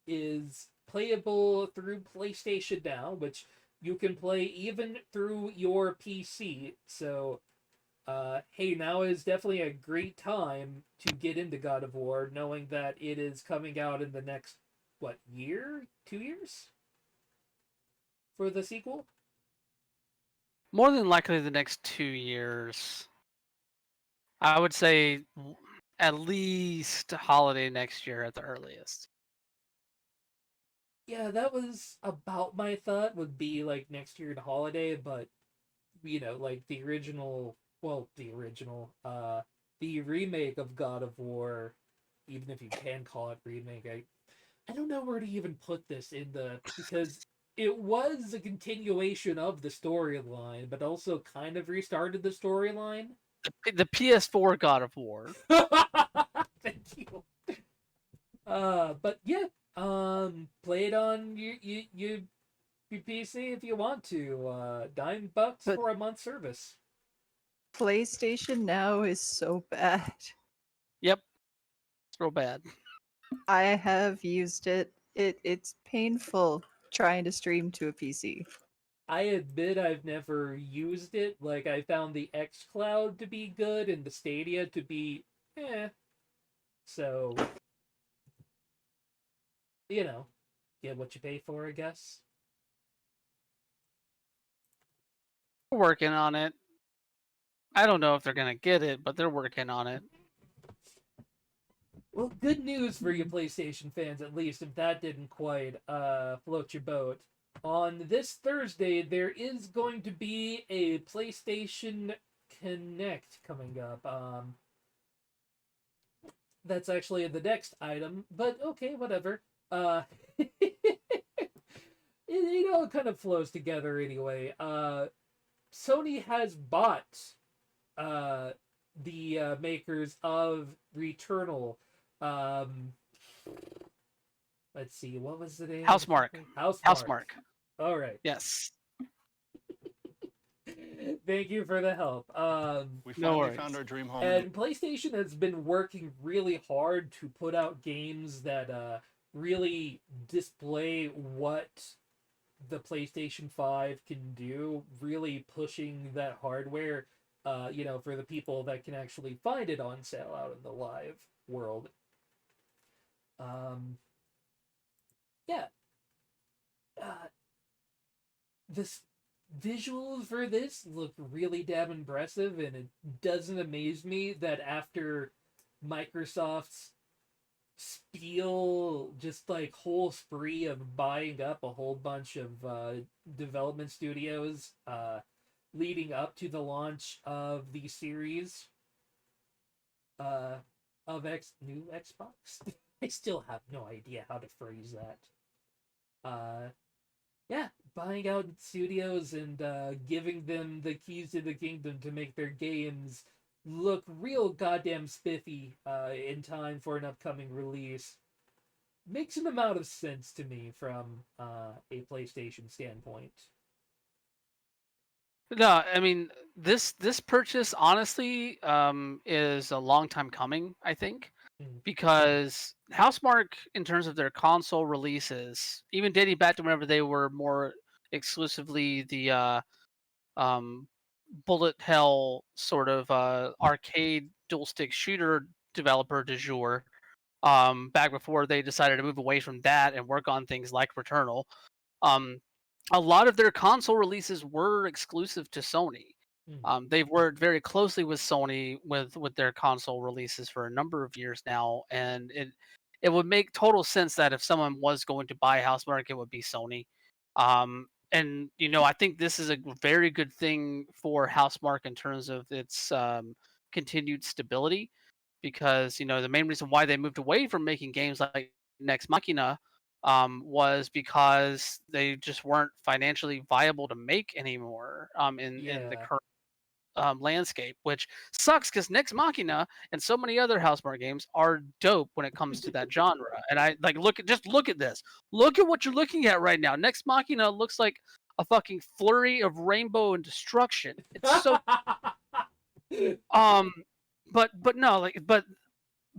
is playable through PlayStation now, which you can play even through your PC. So, hey, now is definitely a great time to get into God of War, knowing that it is coming out in the next, what, year? 2 years? For the sequel? More than likely the next 2 years. I would say at least holiday next year at the earliest. Yeah, that was about my thought, would be like next year to holiday, but like the remake of God of War, even if you can call it remake, I don't know where to even put this in because it was a continuation of the storyline, but also kind of restarted the storyline. The PS4 God of War. Thank you. But yeah, play it on your PC if you want to. $9 But for a month service. PlayStation Now is so bad. Yep. It's real bad. I have used it. It's painful trying to stream to a PC. I admit I've never used it. Like, I found the xCloud to be good and the Stadia to be eh. So, get what you pay for, I guess. We're working on it. I don't know if they're gonna get it, but they're working on it. Well, good news for you PlayStation fans, at least, if that didn't quite float your boat. On this Thursday, there is going to be a PlayStation Connect coming up. That's actually the next item, but okay, whatever. It kind of flows together anyway. Sony has bought uh, the makers of Returnal. Um, let's see, what was the name? Housemark. Housemark. Housemark. All right. Yes. Thank you for the help. We No finally worries. found our dream home. And PlayStation has been working really hard to put out games that really display what the PlayStation 5 can do, really pushing that hardware, for the people that can actually find it on sale out in the live world. Yeah. This visuals for this look really damn impressive, and it doesn't amaze me that after Microsoft's spiel, just like whole spree of buying up a whole bunch of development studios leading up to the launch of the series of new Xbox. I still have no idea how to phrase that. Yeah, buying out studios and giving them the keys to the kingdom to make their games look real goddamn spiffy in time for an upcoming release makes an amount of sense to me from a PlayStation standpoint. No, I mean this purchase honestly is a long time coming, I think, Mm. because Housemark, in terms of their console releases, even dating back to whenever they were more exclusively the um, bullet hell sort of arcade dual stick shooter developer du jour, back before they decided to move away from that and work on things like Returnal. Um, a lot of their console releases were exclusive to Sony. Mm. They've worked very closely with Sony with their console releases for a number of years now, and it would make total sense that if someone was going to buy Housemarque, it would be Sony. And I think this is a very good thing for Housemarque in terms of its continued stability, because the main reason why they moved away from making games like Next Machina was because they just weren't financially viable to make anymore in the Yeah. current landscape, which sucks because Next Machina and so many other Housemarque games are dope when it comes to that genre. And I like look at this. Look at what you're looking at right now. Next Machina looks like a fucking flurry of rainbow and destruction. It's so um but no, but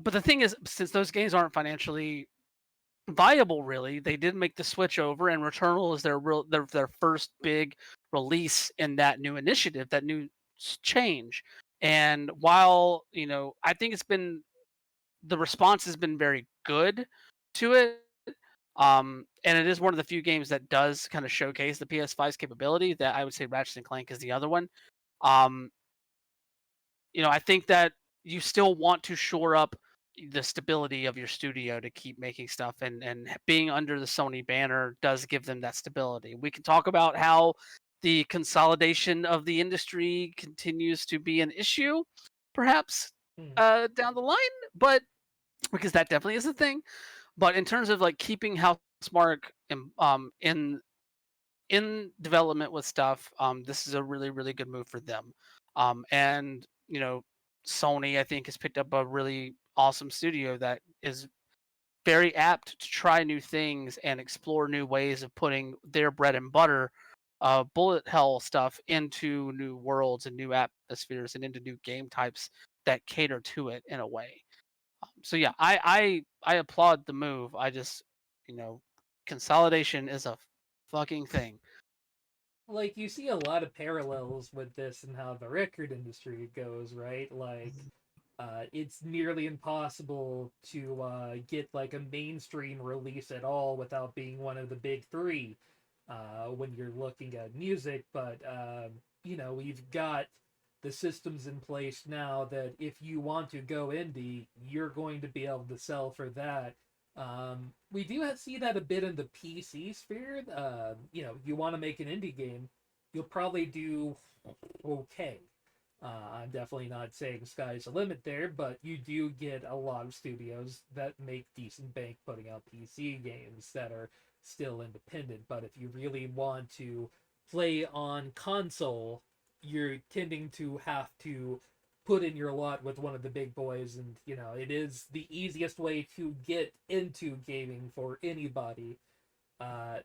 the thing is, since those games aren't financially viable, really, they did make the switch over, and Returnal is their first big release in that new initiative, that new change. And while I think the response has been very good to it, and it is one of the few games that does kind of showcase the PS5's capability. That I would say Ratchet and Clank is the other one. Um, I think that you still want to shore up the stability of your studio to keep making stuff, and being under the Sony banner does give them that stability. We can talk about how the consolidation of the industry continues to be an issue, perhaps down the line, but because that definitely is a thing. But in terms of like keeping Housemarque in development with stuff, this is a really, really good move for them. And Sony, I think, has picked up a really awesome studio that is very apt to try new things and explore new ways of putting their bread and butter, bullet hell stuff, into new worlds and new atmospheres and into new game types that cater to it in a way. So yeah, I applaud the move. I just, consolidation is a fucking thing. Like, you see a lot of parallels with this and how the record industry goes, right? Like, it's nearly impossible to get like a mainstream release at all without being one of the big three when you're looking at music. But we've got the systems in place now that if you want to go indie, you're going to be able to sell for that. We do see that a bit in the PC sphere. You want to make an indie game, you'll probably do okay. I'm definitely not saying sky's the limit there, but you do get a lot of studios that make decent bank putting out PC games that are still independent. But if you really want to play on console, you're tending to have to put in your lot with one of the big boys, and it is the easiest way to get into gaming for anybody.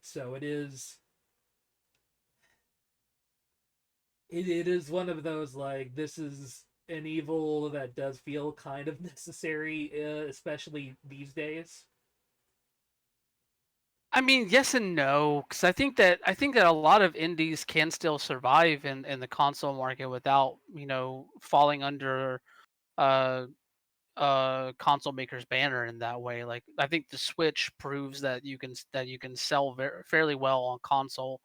So it is one of those, like, this is an evil that does feel kind of necessary, especially these days. I mean, yes and no, because I think that a lot of indies can still survive in the console market without falling under uh console maker's banner in that way. Like I think the Switch proves that you can sell fairly well on console,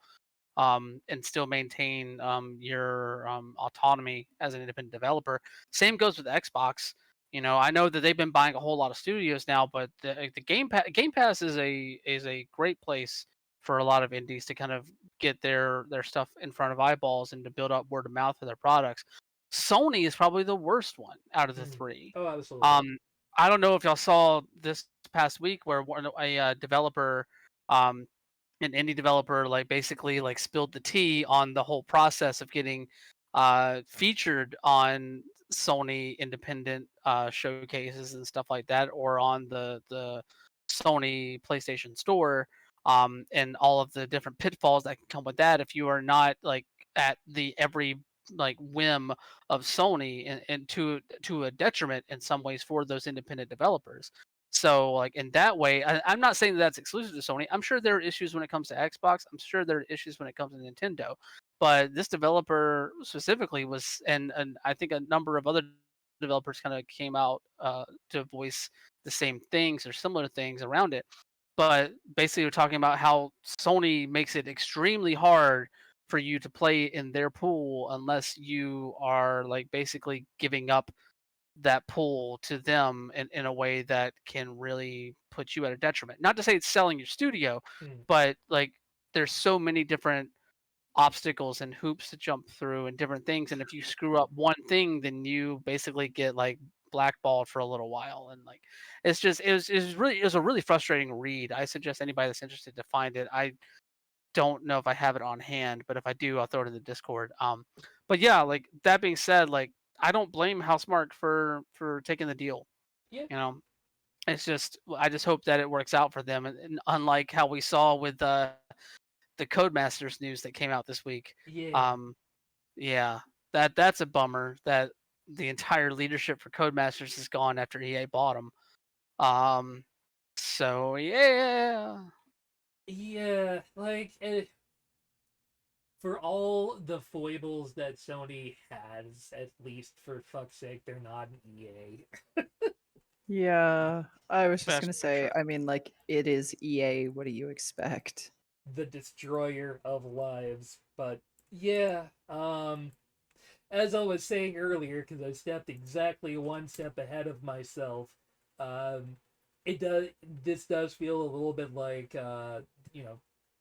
and still maintain your autonomy as an independent developer. Same goes with Xbox. I know that they've been buying a whole lot of studios now, but the Game Pass is a great place for a lot of indies to kind of get their stuff in front of eyeballs and to build up word of mouth for their products. Sony is probably the worst one out of the three. Oh, absolutely. I don't know if y'all saw this past week where a developer, um, an indie developer, like basically like spilled the tea on the whole process of getting featured on Sony independent showcases and stuff like that, or on the Sony PlayStation Store, and all of the different pitfalls that can come with that if you are not like at the every like whim of Sony, and to a detriment in some ways for those independent developers. So like in that way, I'm not saying that that's exclusive to Sony. I'm sure there are issues when it comes to Xbox. I'm sure there are issues when it comes to Nintendo. But this developer specifically was, and I think a number of other developers kind of came out to voice the same things or similar things around it. But basically, we're talking about how Sony makes it extremely hard for you to play in their pool unless you are like basically giving up that pool to them in a way that can really put you at a detriment. Not to say it's selling your studio, Hmm. but like there's so many different obstacles and hoops to jump through and different things. And if you screw up one thing, then you basically get like blackballed for a little while. And like it was a really frustrating read. I suggest anybody that's interested to find it. I don't know if I have it on hand, but if I do, I'll throw it in the Discord. But yeah, like that being said, like I don't blame Housemark for taking the deal. Yeah. You know, it's just I just hope that it works out for them, and unlike how we saw with the Codemasters news that came out this week. Yeah. Um, yeah, that's a bummer that the entire leadership for Codemasters is gone after EA bought them. So yeah. Yeah, like, for all the foibles that Sony has, at least for fuck's sake, they're not an EA. Yeah, I was just That's gonna for say, sure. I mean, like, it is EA, what do you expect? The destroyer of lives. But yeah, as I was saying earlier, because I stepped exactly one step ahead of myself, um, it does. This does feel a little bit like,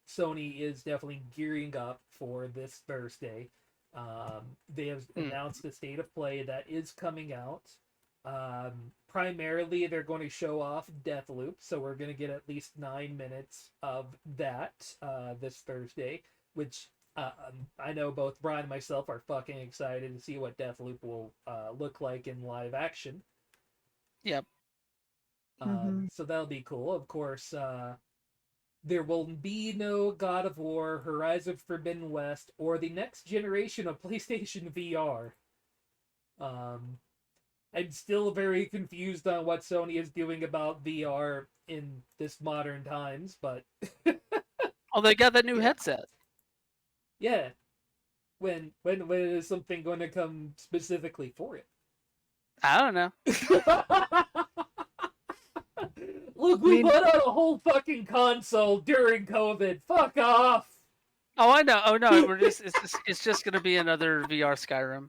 Sony is definitely gearing up for this Thursday. They have Mm. announced a state of play that is coming out. Primarily, they're going to show off Deathloop, so we're going to get at least 9 minutes of that this Thursday, which I know both Brian and myself are fucking excited to see what Deathloop will look like in live action. Yep. Mhm. So that'll be cool. Of course, there will be no God of War, Horizon Forbidden West, or the next generation of PlayStation VR. Um, I'm still very confused on what Sony is doing about VR in this modern times, but Oh, they got that new Yeah. headset. yeah, when is something going to come specifically for it? I don't know. Look, I we mean, put out a whole fucking console during COVID. Fuck off. Oh, I know. Oh no, it's just gonna be another VR Skyrim.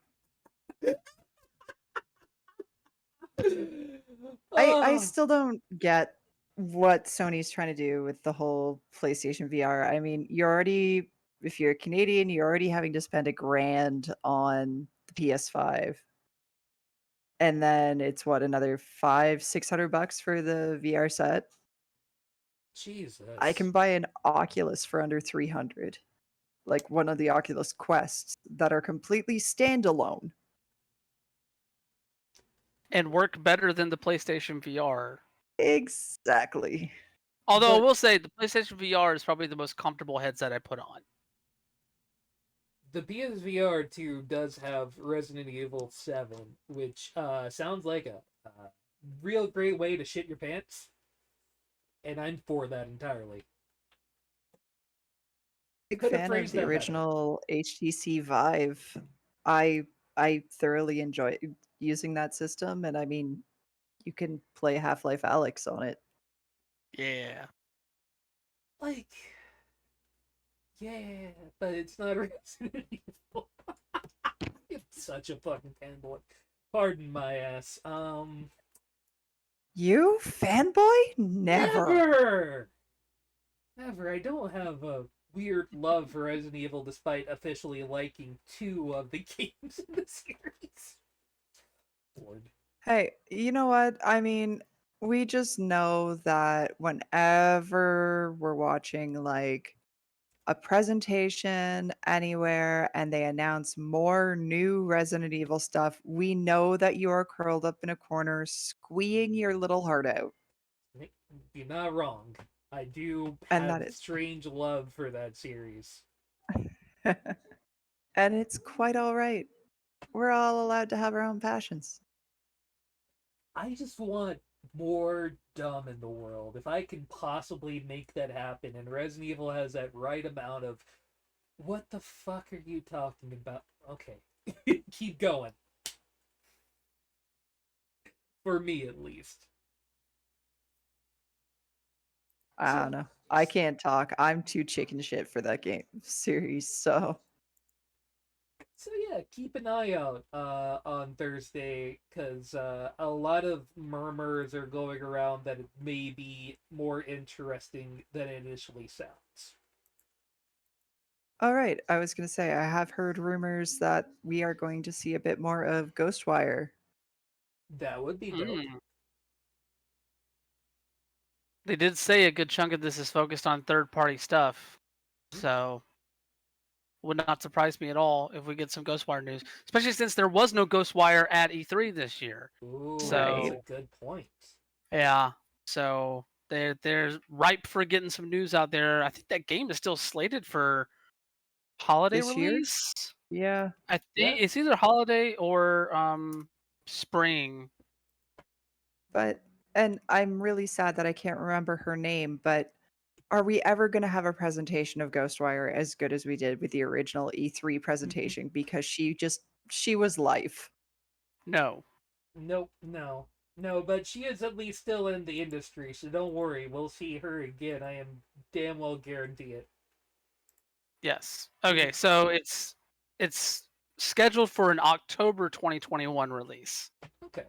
I Oh, still don't get what Sony's trying to do with the whole PlayStation VR. I mean, if you're Canadian, you're already having to spend $1,000 on the PS5. And then it's what, another 500-600 bucks for the VR set? I Jesus. can buy an Oculus for under 300, like one of the Oculus Quests that are completely standalone. And work better than the PlayStation VR. Exactly. Although I But will say the PlayStation VR is probably the most comfortable headset I put on. the PSVR 2 does have Resident Evil 7, which sounds like a real great way to shit your pants. And I'm for that entirely. Big Could have fan of phrased the that better. original HTC Vive. I thoroughly enjoy using that system, and I mean, you can play Half-Life Alyx on it. Yeah. Like, yeah, but it's not Resident Evil. It's such a fucking fanboy. Pardon my ass. You fanboy? Never. Never! Never. I don't have a weird love for Resident Evil despite officially liking 2 of the games in the series. Lord. Hey, you know what? I mean, we just know that whenever we're watching like a presentation anywhere and they announce more new Resident Evil stuff, we know that you are curled up in a corner, squeeing your little heart out. You're not wrong. I do And have that is strange love for that series. and it's quite all right. We're all allowed to have our own passions. I just want more dumb in the world. If I can possibly make that happen, and Resident Evil has that right amount of, what the fuck are you talking about? Okay, keep going. For me, at least. I don't So, know. I can't talk. I'm too chicken shit for that game series, so so yeah, keep an eye out on Thursday because a lot of murmurs are going around that it may be more interesting than it initially sounds. all right. I was gonna say I have heard rumors that we are going to see a bit more of Ghostwire. That would be dope. Mm. They did say a good chunk of this is focused on third-party stuff, so would not surprise me at all if we get some Ghostwire news, especially since there was no Ghostwire at E3 this year. Ooh, that's Right. a good point. Yeah, so they're ripe for getting some news out there. I think that game is still slated for holiday This year? release. Yeah. I Yeah, think it's either holiday or spring. But and I'm really sad that I can't remember her name, but are we ever going to have a presentation of Ghostwire as good as we did with the original E3 presentation? Because she was life. No. nope, no. No, but she is at least still in the industry, so don't worry. We'll see her again. I am damn well guarantee it. Yes. Okay, so it's scheduled for an October 2021 release. Okay.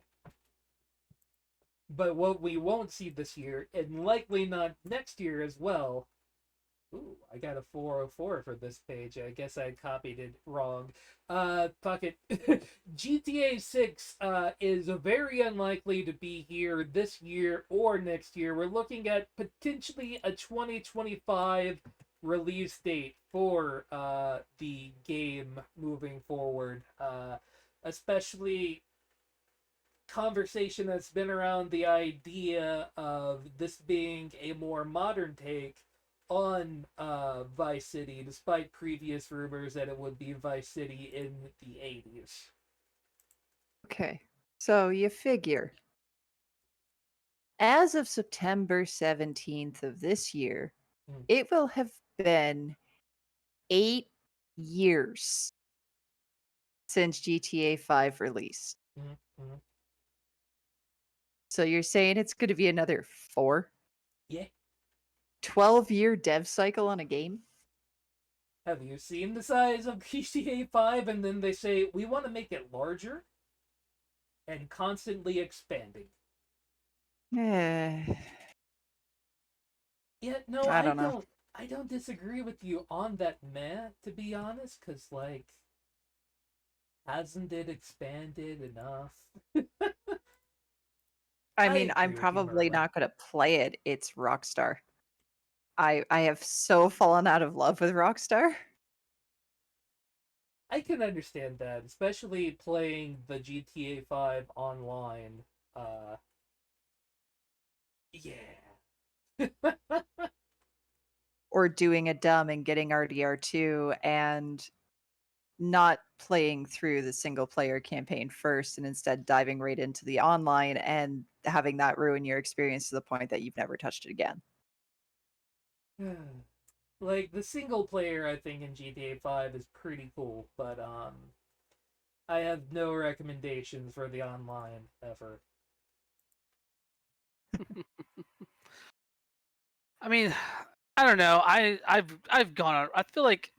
But what we won't see this year, and likely not next year as well. Ooh, I got a 404 for this page. I guess I copied it wrong. Fuck it. GTA 6 is very unlikely to be here this year or next year. We're looking at potentially a 2025 release date for the game moving forward. Especially conversation that's been around the idea of this being a more modern take on Vice City, despite previous rumors that it would be Vice City in the 80s. Okay. So you figure as of September 17th of this year, Mm. it will have been 8 years since GTA 5 released. Mm-hmm. So you're saying it's going to be another four? Yeah. 12-year dev cycle on a game? Have you seen the size of GTA 5? And then they say, we want to make it larger and constantly expanding. Eh, Yeah, no, I don't know. I don't disagree with you on that, meh, to be honest, because, like, hasn't it expanded enough? I I mean, I'm agree with you, probably Merlin. not going to play it. It's Rockstar. I have so fallen out of love with Rockstar. I can understand that, especially playing the GTA 5 online. Uh, yeah. Or doing a dumb and getting RDR2 and not playing through the single player campaign first and instead diving right into the online and having that ruin your experience to the point that you've never touched it again. Like, the single player, I think, in GTA 5 is pretty cool, but, I have no recommendations for the online ever. I mean, I don't know. I've gone on. I feel like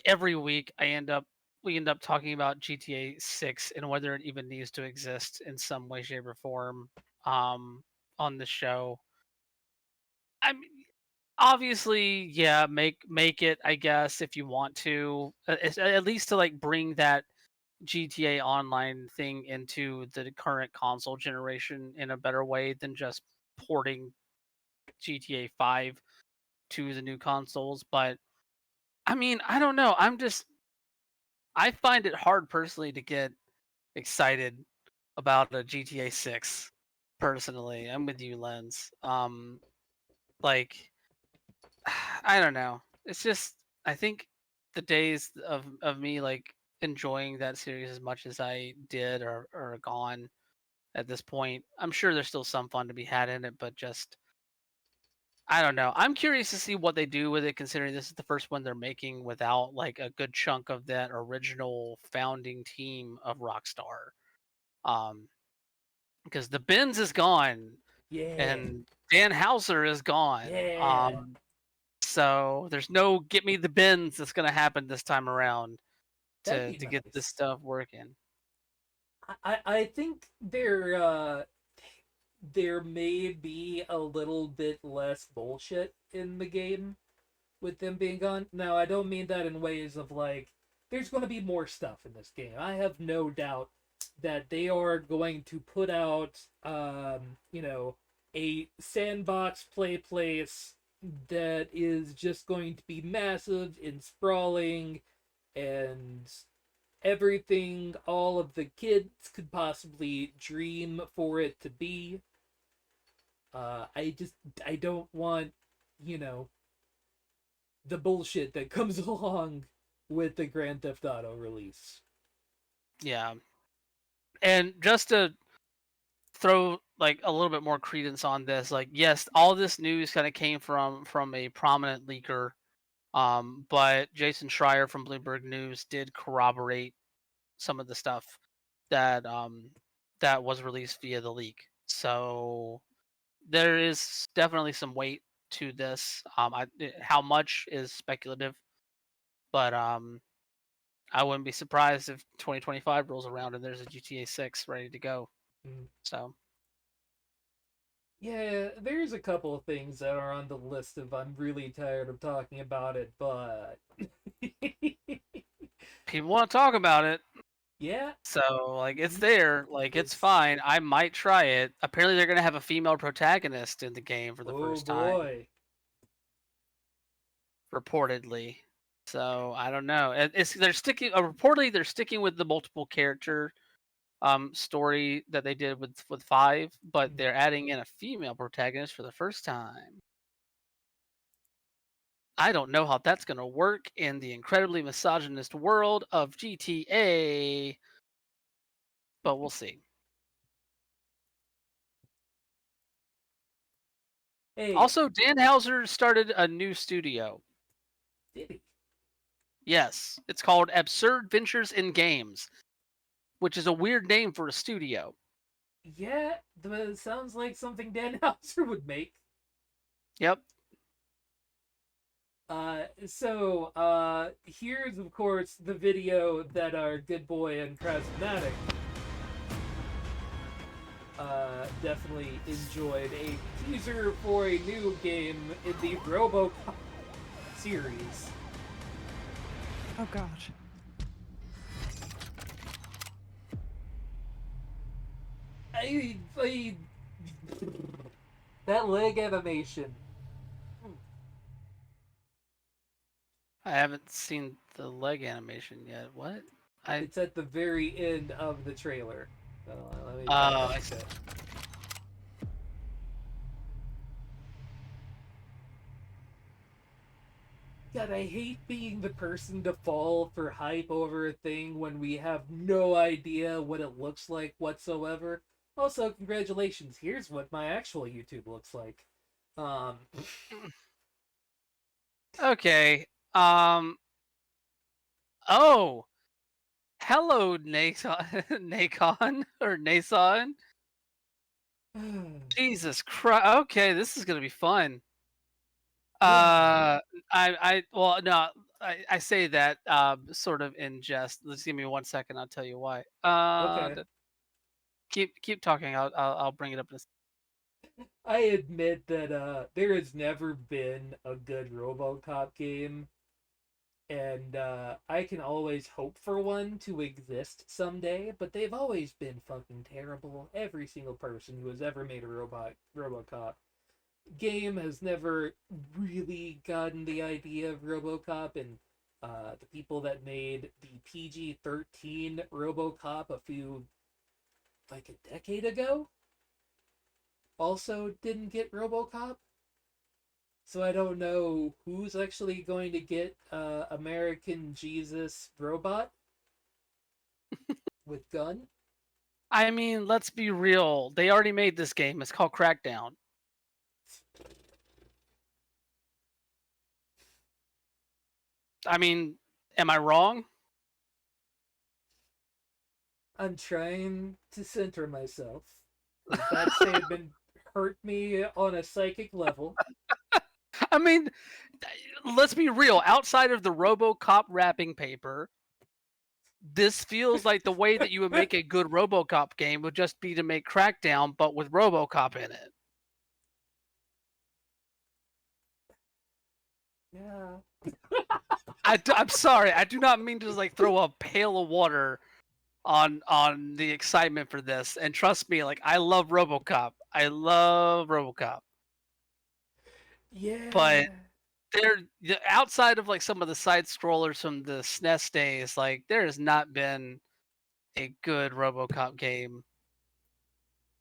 every week we end up talking about GTA 6 and whether it even needs to exist in some way, shape, or form on the show. I mean, obviously, yeah, make it, I guess, if you want to, at least to like bring that GTA Online thing into the current console generation in a better way than just porting GTA 5 to the new consoles. But I mean, I don't know. I find it hard personally to get excited about a GTA 6 personally. I'm with you, Lens. Like I don't know. It's just I think the days of me like enjoying that series as much as I did are gone at this point. I'm sure there's still some fun to be had in it, but just I don't know. I'm curious to see what they do with it, considering this is the first one they're making without like a good chunk of that original founding team of Rockstar. Um, because the Benz is gone Yeah. and Dan Hauser is gone. Yeah. So there's no get me the Benz that's gonna happen this time around That'd be to get this nice. stuff working. I think there may be a little bit less bullshit in the game with them being gone. Now, I don't mean that in ways of like there's going to be more stuff in this game. I have no doubt that they are going to put out a sandbox play place that is just going to be massive and sprawling and everything all of the kids could possibly dream for it to be. I don't want, you know, the bullshit that comes along with the Grand Theft Auto release. Yeah. And just to throw like a little bit more credence on this, like yes, all this news kind of came from a prominent leaker. But Jason Schreier from Bloomberg News did corroborate some of the stuff that that was released via the leak. So there is definitely some weight to this. How much is speculative, but I wouldn't be surprised if 2025 rolls around and there's a GTA 6 ready to go. Mm. So Yeah, there's a couple of things that are on the list of I'm really tired of talking about it, but people want to talk about it. yeah, So like it's mm, there, like it's it's fine. I might try it. Apparently they're gonna have a female protagonist in the game for the oh first time, boy. reportedly. So I don't know. It's they're sticking. Reportedly they're sticking with the multiple character story that they did with 5, but Mm. they're adding in a female protagonist for the first time. I don't know how that's gonna work in the incredibly misogynist world of GTA, but we'll see. Hey, Also, Dan Hauser started a new studio. did he? Yes, it's called Absurd Ventures in Games, which is a weird name for a studio. Yeah, sounds like something Dan Houser would make. Yep. Here's of course the video that our good boy and Crasmatic definitely enjoyed. A teaser for a new game in the RoboCop series. Oh god. I that leg animation. I haven't seen the leg animation yet. What? It's at the very end of the trailer. Let me I see. it. God, I hate being the person to fall for hype over a thing when we have no idea what it looks like whatsoever. Also, congratulations. Here's what my actual YouTube looks like. Okay. Oh. Hello, Nason. Nacon or Nason. Jesus Christ. Okay, this is gonna be fun. Yeah. Well, no, I say that sort of in jest. Let's give me 1 second. I'll tell you why. Okay. Keep talking. I'll bring it up. I admit that there has never been a good RoboCop game, and I can always hope for one to exist someday, but they've always been fucking terrible. Every single person who has ever made a RoboCop game has never really gotten the idea of RoboCop, and the people that made the PG-13 RoboCop like a decade ago also didn't get RoboCop. So I don't know who's actually going to get American Jesus Robot with gun. I mean, let's be real. They already made this game. It's called Crackdown. I mean, am I wrong? I'm trying to center myself. That statement hurt me on a psychic level. I mean, let's be real. Outside of the RoboCop wrapping paper, this feels like the way that you would make a good RoboCop game would just be to make Crackdown, but with RoboCop in it. Yeah. I'm sorry. I do not mean to like throw a pail of water on the excitement for this. And trust me, like I love RoboCop. I love RoboCop. Yeah. But they're outside of like some of the side scrollers from the SNES days, like there has not been a good RoboCop game.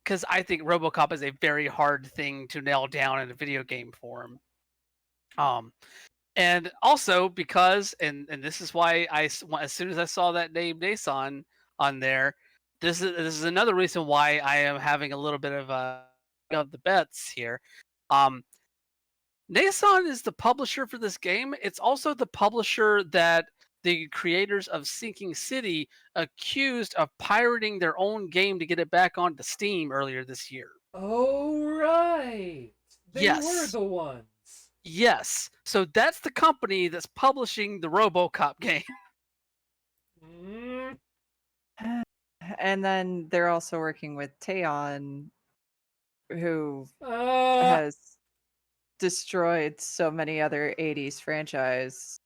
Because I think RoboCop is a very hard thing to nail down in a video game form. And also because, and this is why as soon as I saw that name Nason on there, this is another reason why I am having a little bit of the bets here. Nason is the publisher for this game. It's also the publisher that the creators of Sinking City accused of pirating their own game to get it back onto Steam earlier this year. Oh, right. They were Yes. the ones. Yes. So that's the company that's publishing the RoboCop game. Mm. And then they're also working with Teon, who Uh, has destroyed so many other 80s franchise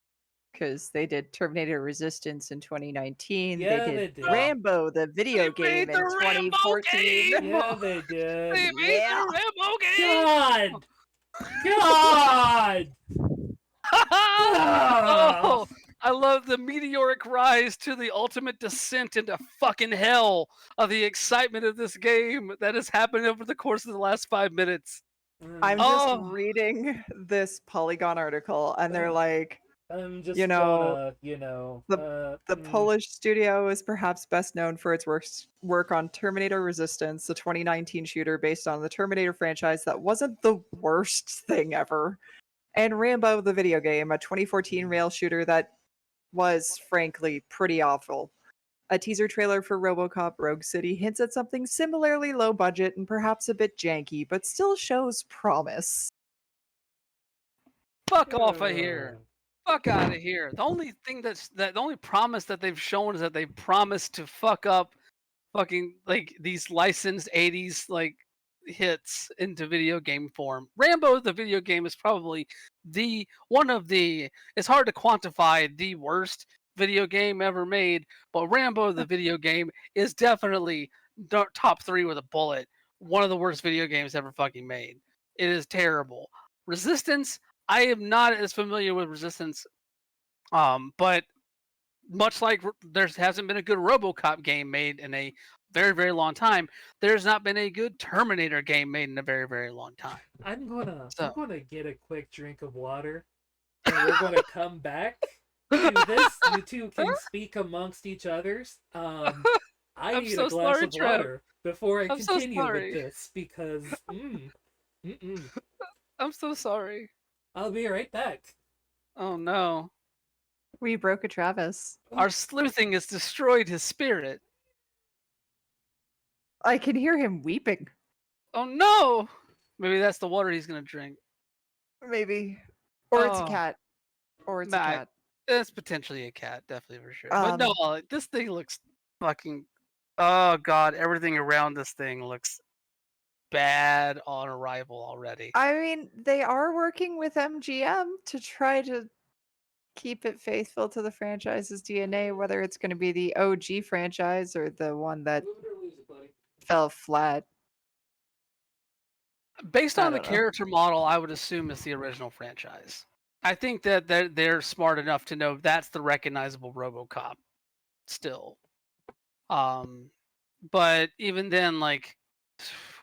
because they did Terminator Resistance in 2019. Yeah, they did they did. Rambo, the video They made game, in the Rambo 2014. game! Yeah, they did. They made Yeah. the Rambo game! God! God! Oh, I love the meteoric rise to the ultimate descent into fucking hell of the excitement of this game that has happened over the course of the last 5 minutes. I'm just Oh. reading this Polygon article, and they're like, I'm just you know, gonna, you know. the Polish studio is perhaps best known for its work on Terminator Resistance, the 2019 shooter based on the Terminator franchise that wasn't the worst thing ever, and Rambo, the video game, a 2014 rail shooter that was, frankly, pretty awful. A teaser trailer for RoboCop Rogue City hints at something similarly low budget and perhaps a bit janky, but still shows promise. Fuck off of here. Fuck out of here. The only thing the only promise that they've shown is that they promised to fuck up fucking like these licensed 80s like hits into video game form. Rambo the video game is probably the one of the it's hard to quantify the worst video game ever made, but Rambo the video game is definitely top 3 with a bullet. One of the worst video games ever fucking made. It is terrible. Resistance, I am not as familiar with Resistance, but much like there hasn't been a good RoboCop game made in a very, very long time, there's not been a good Terminator game made in a very, very long time. I'm gonna So- get a quick drink of water, and we're gonna come back to this. You two can speak amongst each others. I I'm need so a glass sorry, of Trev. water before I I'm so continue sorry. with this because I'm so sorry. I'll be right back. Oh no. We broke a Travis. Our sleuthing has destroyed his spirit. I can hear him weeping. Oh no! Maybe that's the water he's gonna drink. Maybe. Or it's a Oh. cat. Or it's Nah, a cat. It's potentially a cat, definitely for sure. But no, Um, like, this thing looks fucking. Oh god, everything around this thing looks bad on arrival already. I mean, they are working with MGM to try to keep it faithful to the franchise's DNA, whether it's going to be the OG franchise or the one that Move it or lose it, buddy. fell flat. Based I on the don't know. character model, I would assume it's the original franchise. I think that they're smart enough to know that's the recognizable RoboCop still. But even then, like,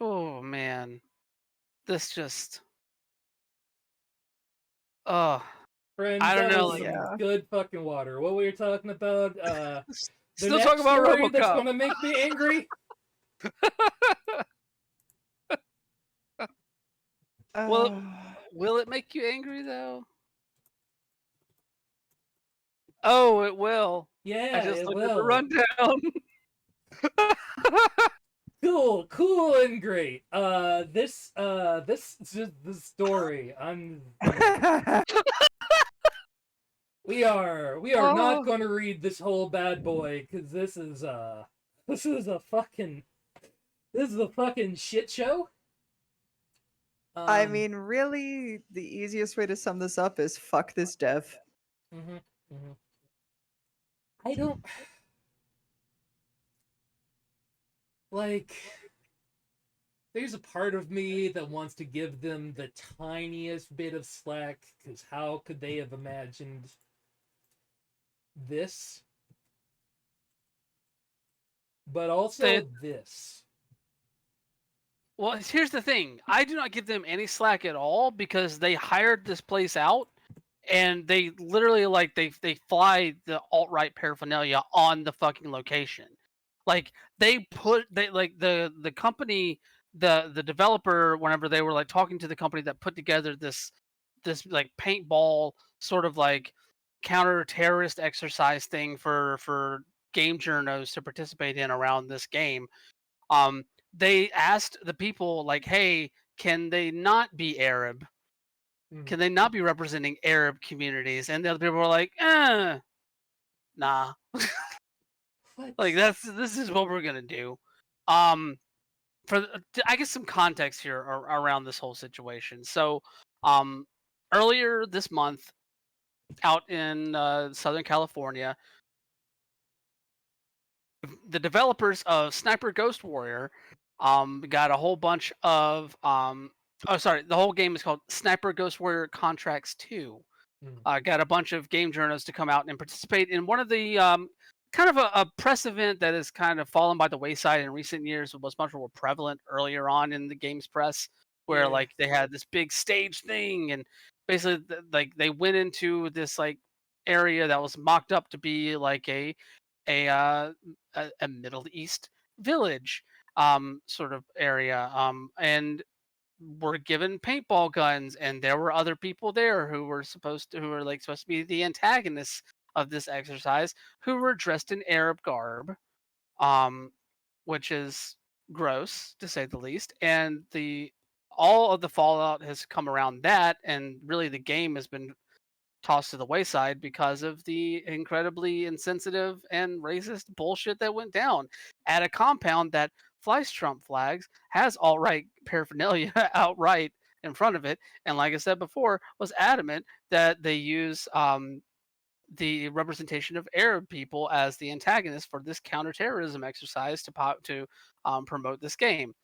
oh man, this just, oh, Friends, I don't that know, was like- some Yeah. good fucking water. What we were talking about? The still next talking about story that's RoboCop. gonna make me angry. Well, Uh, will it make you angry though? Oh, it will. Yeah, I just it looked at the will. rundown. Cool and great. This is the story. We are not Oh. going to read this whole bad boy because this is a fucking shit show. I mean, really, the easiest way to sum this up is fuck this dev. I don't like. There's a part of me that wants to give them the tiniest bit of slack because how could they have imagined this? But also this. Well, here's the thing. I do not give them any slack at all because they hired this place out and they literally like they fly the alt-right paraphernalia on the fucking location. Like the company, the developer, whenever they were like talking to the company that put together this like paintball sort of like counter-terrorist exercise thing for game journos to participate in around this game. They asked the people like, hey, can they not be Arab? Can they not be representing Arab communities? And the other people were like, nah. What? Like this is what we're gonna do. I guess some context here around this whole situation. So, earlier this month, out in Southern California, the developers of Sniper Ghost Warrior got a whole bunch of the whole game is called Sniper Ghost Warrior Contracts 2. Got a bunch of game journalists to come out and participate in one of the kind of a press event that has kind of fallen by the wayside in recent years. It was much more prevalent earlier on in the games press, where Yeah. like they had this big stage thing, and basically like they went into this like area that was mocked up to be like a Middle East village sort of area, and were given paintball guns, and there were other people there who were supposed to be the antagonists of this exercise, who were dressed in Arab garb, which is gross to say the least. And the all of the fallout has come around that, and really the game has been tossed to the wayside because of the incredibly insensitive and racist bullshit that went down at a compound that flies Trump flags, has alt-right paraphernalia outright in front of it, and like I said before, was adamant that they use the representation of Arab people as the antagonist for this counterterrorism exercise to promote this game.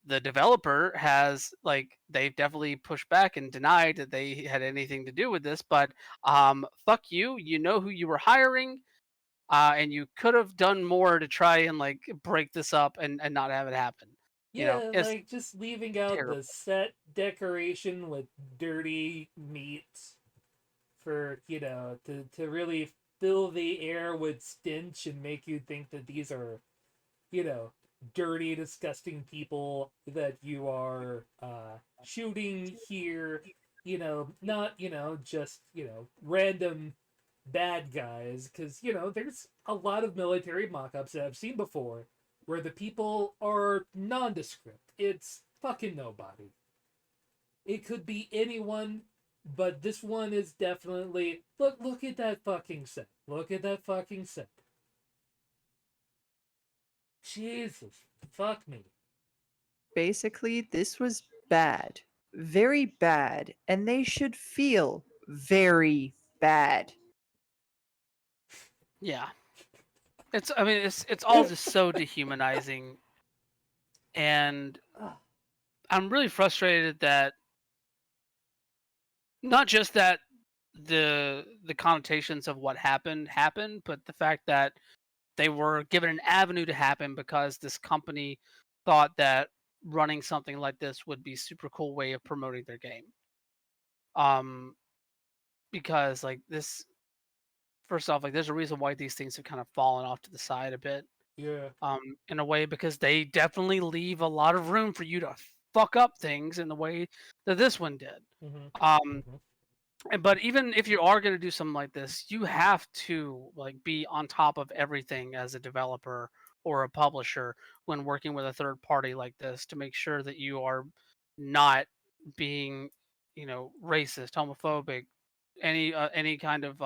The developer has they've definitely pushed back and denied that they had anything to do with this, but fuck you, you know who you were hiring, and you could have done more to try and break this up and not have it happen. Yeah, It's like just leaving out terrible. the set decoration with dirty meat for, to really fill the air with stench and make you think that these are, you know, dirty, disgusting people that you are shooting here. Not, just, random bad guys. Because, there's a lot of military mock ups that I've seen before where the people are nondescript. It's fucking nobody. It could be anyone, but this one is definitely look at that fucking set. Look at that fucking set. Jesus. Fuck me. Basically, this was bad. Very bad. And they should feel very bad. Yeah, it's all just so dehumanizing, and I'm really frustrated that not just that the connotations of what happened, but the fact that they were given an avenue to happen because this company thought that running something like this would be super cool way of promoting their game. Um, because this, first off, there's a reason why these things have kind of fallen off to the side a bit. Yeah. In a way, because they definitely leave a lot of room for you to fuck up things in the way that this one did. Mm-hmm. Um, Mm-hmm. but even if you are going to do something like this, you have to be on top of everything as a developer or a publisher when working with a third party like this to make sure that you are not being, racist, homophobic, any kind of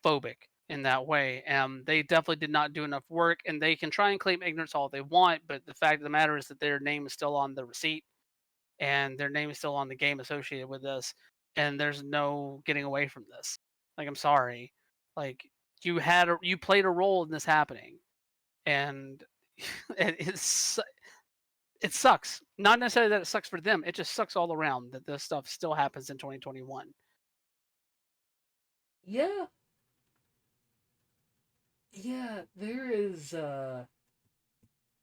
phobic in that way. They definitely did not do enough work, and they can try and claim ignorance all they want, but the fact of the matter is that their name is still on the receipt and their name is still on the game associated with this, and there's no getting away from this. I'm sorry, like you played a role in this happening, and it sucks. Not necessarily that it sucks for them; it just sucks all around that this stuff still happens in 2021. Yeah. Yeah, there is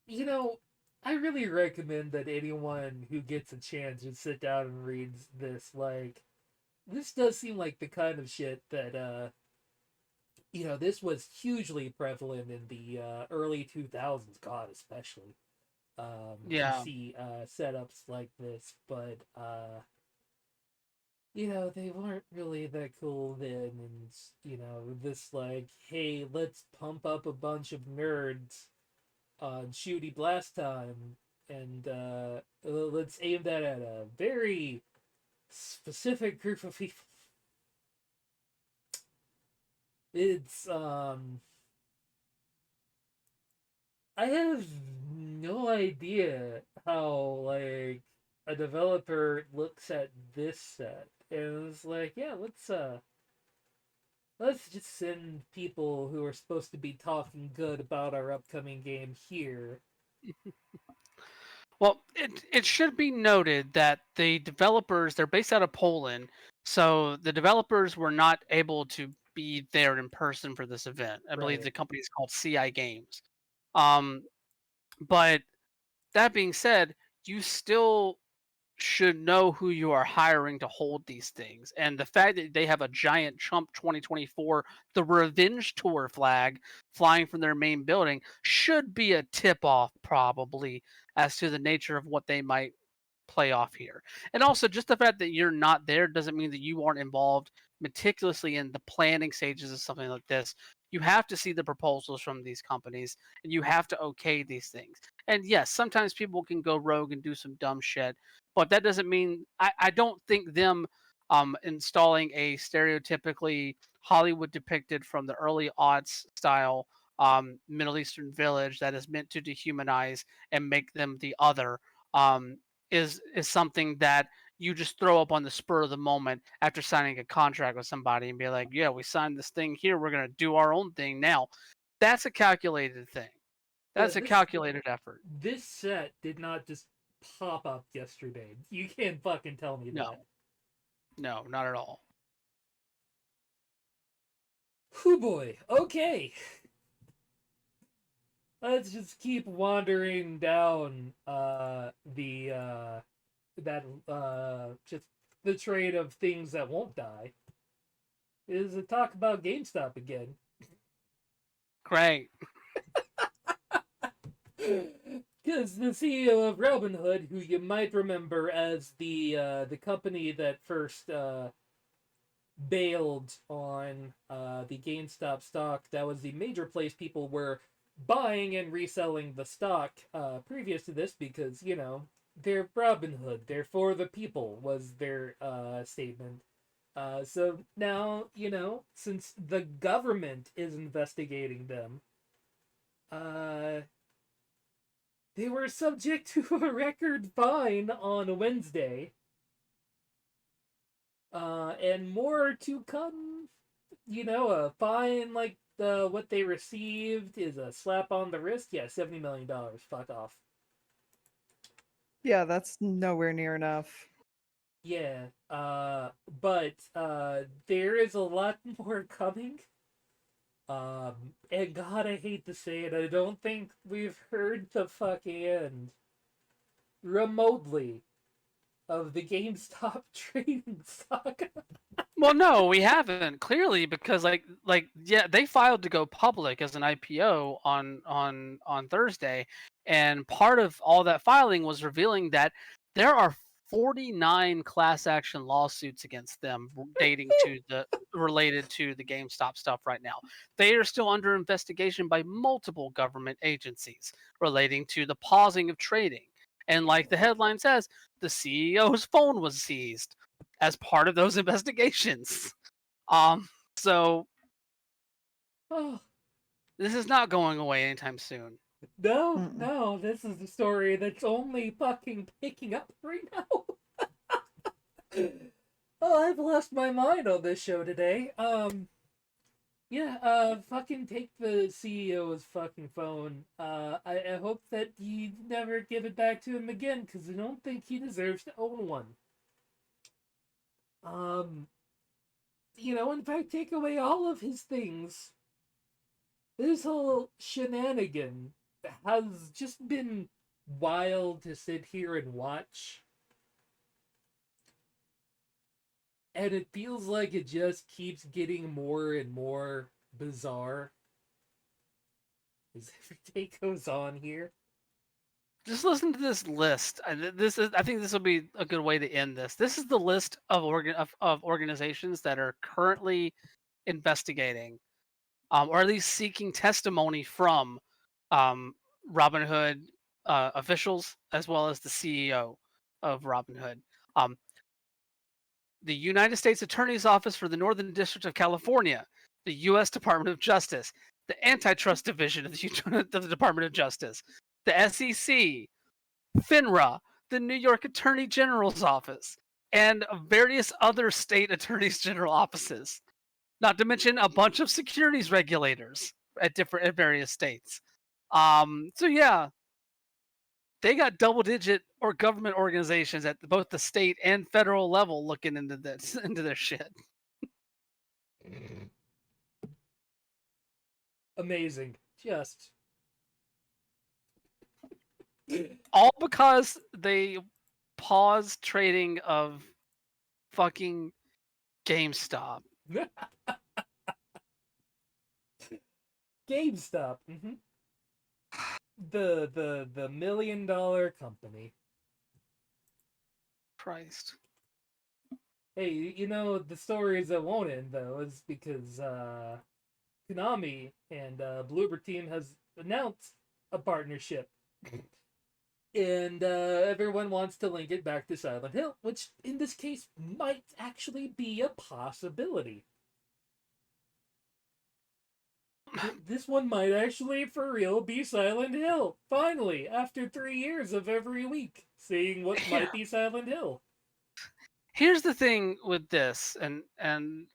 you know, I really recommend that anyone who gets a chance just sit down and reads this. This does seem like the kind of shit that this was hugely prevalent in the early 2000s, god especially. To Yeah, see setups like this, but they weren't really that cool then, and this hey, let's pump up a bunch of nerds on shooty blast time, and let's aim that at a very specific group of people. It's I have no idea how a developer looks at this set and is like, yeah, let's just send people who are supposed to be talking good about our upcoming game here. well, it should be noted that the developers, they're based out of Poland, so the developers were not able to be there in person for this event. I believe Right. the company is called CI Games. Um, but that being said, you still should know who you are hiring to hold these things. And the fact that they have a giant Trump 2024, the Revenge Tour flag flying from their main building should be a tip off, probably, as to the nature of what they might play off here. And also, just the fact that you're not there doesn't mean that you aren't involved meticulously in the planning stages of something like this, you have to see the proposals from these companies and you have to okay these things. And yes, sometimes people can go rogue and do some dumb shit, but that doesn't mean I don't think them installing a stereotypically Hollywood depicted from the early aughts style Middle Eastern village that is meant to dehumanize and make them the other is something that you just throw up on the spur of the moment after signing a contract with somebody and be like, yeah, we signed this thing here. We're going to do our own thing now. That's a calculated thing. That's a calculated effort. This set did not just pop up yesterday. You can't fucking tell me No. that. No, not at all. Whew boy. Okay. Let's just keep wandering down just the trade of things that won't die. Is to talk about GameStop again. Great. Because the CEO of Robinhood, who you might remember as the company that first bailed on the GameStop stock, that was the major place people were buying and reselling the stock previous to this, because they're Robinhood, they're for the people, was their statement. So now, since the government is investigating them, they were subject to a record fine on Wednesday. And more to come. A fine like what they received is a slap on the wrist. Yeah, $70 million. Fuck off. Yeah, that's nowhere near enough. Yeah, but there is a lot more coming. And God, I hate to say it, I don't think we've heard the fucking end remotely of the GameStop trading stock. Well, no, we haven't clearly because yeah, they filed to go public as an IPO on Thursday, and part of all that filing was revealing that there are 49 class action lawsuits against them dating to the related to the GameStop stuff right now. They are still under investigation by multiple government agencies relating to the pausing of trading. And like the headline says, the CEO's phone was seized as part of those investigations. So Oh, this is not going away anytime soon. no, Mm-mm. no, this is the story that's only fucking picking up right now. Oh, I've lost my mind on this show today. Yeah, fucking take the CEO's fucking phone. I hope that you never give it back to him again, because I don't think he deserves to own one. In fact, take away all of his things. This whole shenanigan has just been wild to sit here and watch. And it feels like it just keeps getting more and more bizarre as every day goes on here. Just listen to this list. I think this will be a good way to end this. This is the list of organizations that are currently investigating, or at least seeking testimony from Robinhood officials as well as the CEO of Robinhood. The United States Attorney's Office for the Northern District of California, the U.S. Department of Justice, the Antitrust Division of the Department of Justice, the SEC, FINRA, the New York Attorney General's Office, and various other state attorneys general offices. Not to mention a bunch of securities regulators at various states. So yeah, they got double-digit or government organizations at both the state and federal level looking into this shit. Amazing. Just. All because they paused trading of fucking GameStop. GameStop. Mm-hmm. The $1 million company. Christ. Hey, you know the stories that won't end though is because Konami and Bloober Team has announced a partnership, and everyone wants to link it back to Silent Hill, which in this case might actually be a possibility. This one might actually, for real, be Silent Hill. Finally, after 3 years of every week seeing what Here, might be Silent Hill. here's the thing with this, and I'm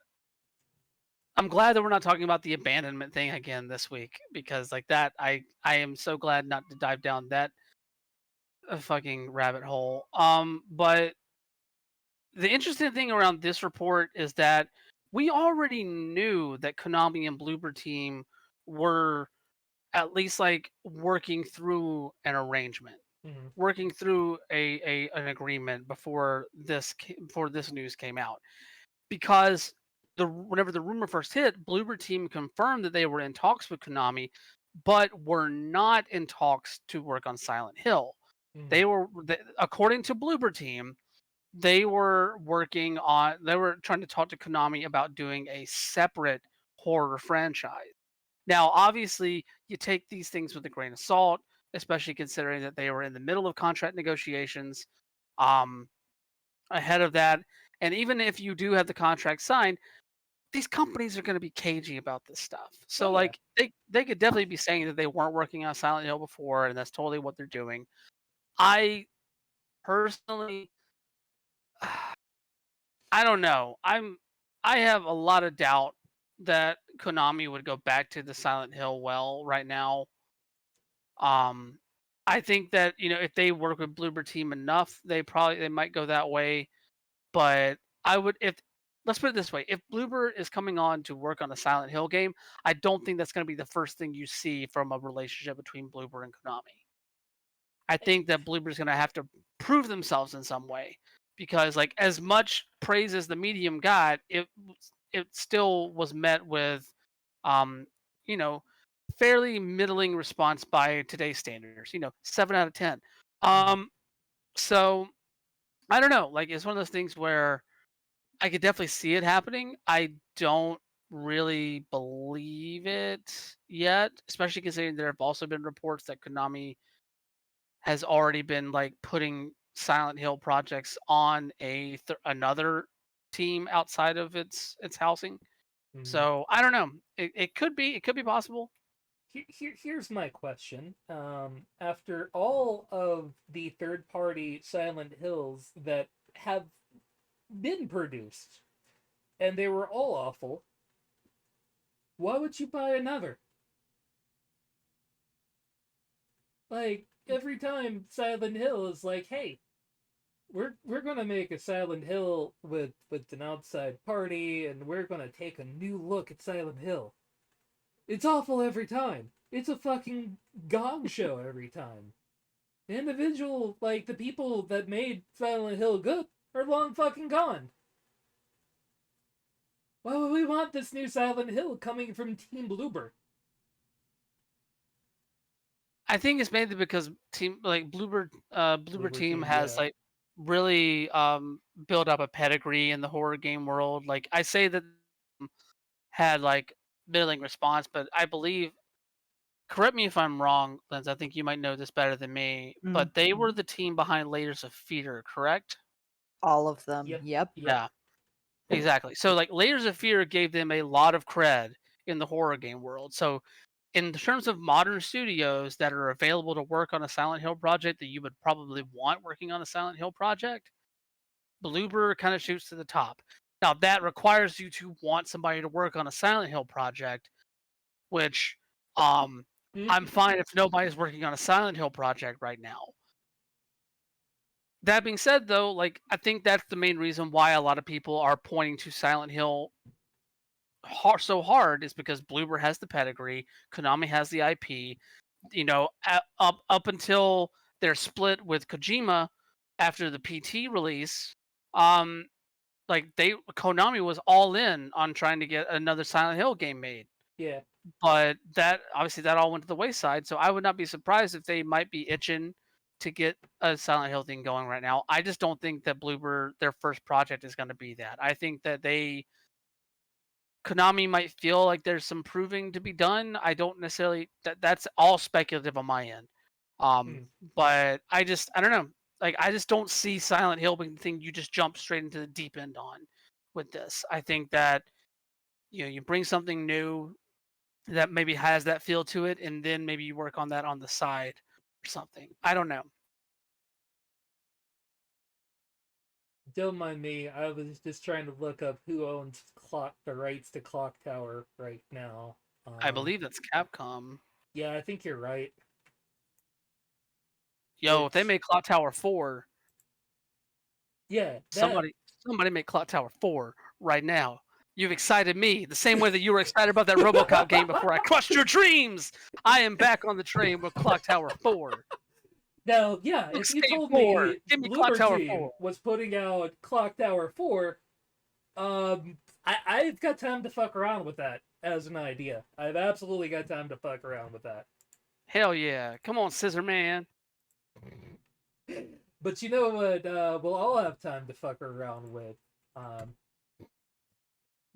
glad that we're not talking about the abandonment thing again this week because like that, I am so glad not to dive down that fucking rabbit hole. But the interesting thing around this report is that we already knew that Konami and Bloober Team were at least like working through an arrangement, Mm-hmm. working through a an agreement before this news came out. Because whenever the rumor first hit, Bloober Team confirmed that they were in talks with Konami, but were not in talks to work on Silent Hill. Mm-hmm. According to Bloober Team, they were trying to talk to Konami about doing a separate horror franchise. Now, obviously, you take these things with a grain of salt, especially considering that they were in the middle of contract negotiations um, ahead of that. And even if you do have the contract signed, these companies are going to be cagey about this stuff. Oh So, yeah. like, they could definitely be saying that they weren't working on Silent Hill before, and that's totally what they're doing. I personally, I don't know. I have a lot of doubt that Konami would go back to the Silent Hill well right now. Um, I think that if they work with Bloober Team enough, they might go that way. But I would if let's put it this way: if Bloober is coming on to work on a Silent Hill game, I don't think that's going to be the first thing you see from a relationship between Bloober and Konami. I think that Bloober's going to have to prove themselves in some way because, like, as much praise as the medium got, it still was met with, um, you know, fairly middling response by today's standards. 7 out of 10. Mm-hmm. So I don't know. Like, it's one of those things where I could definitely see it happening. I don't really believe it yet, especially considering there have also been reports that Konami has already been like putting Silent Hill projects on another team outside of its housing. Mm-hmm. So I don't know. It could be possible. Here's my question. After all of the third-party Silent Hills that have been produced, and they were all awful, why would you buy another? Like every time Silent Hill is like, hey, we're gonna make a Silent Hill with an outside party, and we're gonna take a new look at Silent Hill. It's awful every time. It's a fucking gong show every time. The individual, like the people that made Silent Hill good, are long fucking gone. Why would we want this new Silent Hill coming from Team Bloober? I think it's mainly because team like Bloober Bloober Team Team, has yeah. like really built up a pedigree in the horror game world. Like I say that had like middling response, but I believe correct me if I'm wrong, Lens. I think you might know this better than me, Mm, but they were the team behind Layers of Fear, correct? all of them. Yep, Yep. yep. Yeah, exactly. So like Layers of Fear gave them a lot of cred in the horror game world. So in terms of modern studios that are available to work on a Silent Hill project that you would probably want working on a Silent Hill project, Bloober kind of shoots to the top. Now that requires you to want somebody to work on a Silent Hill project, which um I'm fine if nobody's working on a Silent Hill project right now. That being said, though, like I think that's the main reason why a lot of people are pointing to Silent Hill so hard is because Bloober has the pedigree, Konami has the IP. Up until their split with Kojima after the PT release, um, like Konami was all in on trying to get another Silent Hill game made. Yeah. But that obviously that all went to the wayside. So I would not be surprised if they might be itching to get a Silent Hill thing going right now. I just don't think that Bloober, their first project, is going to be that. I think that Konami might feel like there's some proving to be done. I don't necessarily, that's all speculative on my end. Hmm. But I don't know. Like, I just don't see Silent Hill being the thing you just jump straight into the deep end on with this. I think that, you bring something new that maybe has that feel to it, and then maybe you work on that on the side or something. I don't know. Don't mind me. I was just trying to look up who owns the rights to Clock Tower right now. I believe that's Capcom. Yeah, I think you're right. Yo, if they Which, make Clock Tower 4, yeah, that somebody make Clock Tower 4 right now. You've excited me the same way that you were excited about that RoboCop game before I crushed your dreams. I am back on the train with Clock Tower 4. now, yeah. If you Escape told 4. me Give me Clock Bloober Tower Team 4. was putting out Clock Tower 4, I've got time to fuck around with that as an idea. I've absolutely got time to fuck around with that. Hell yeah. Come on, Scissor Man. But you know what? We'll all have time to fuck around with. Um,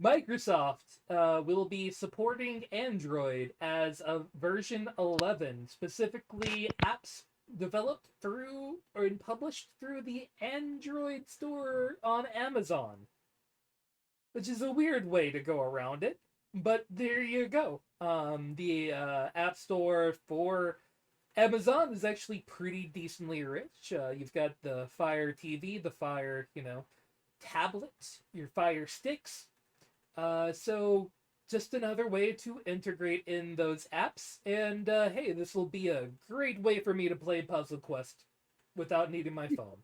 Microsoft will be supporting Android as of version 11, specifically apps developed through or published through the Android store on Amazon, which is a weird way to go around it. But there you go. The App Store for Amazon is actually pretty decently rich. You've got the Fire TV, the Fire, tablets, your Fire sticks. So just another way to integrate in those apps. And hey, this will be a great way for me to play Puzzle Quest without needing my phone.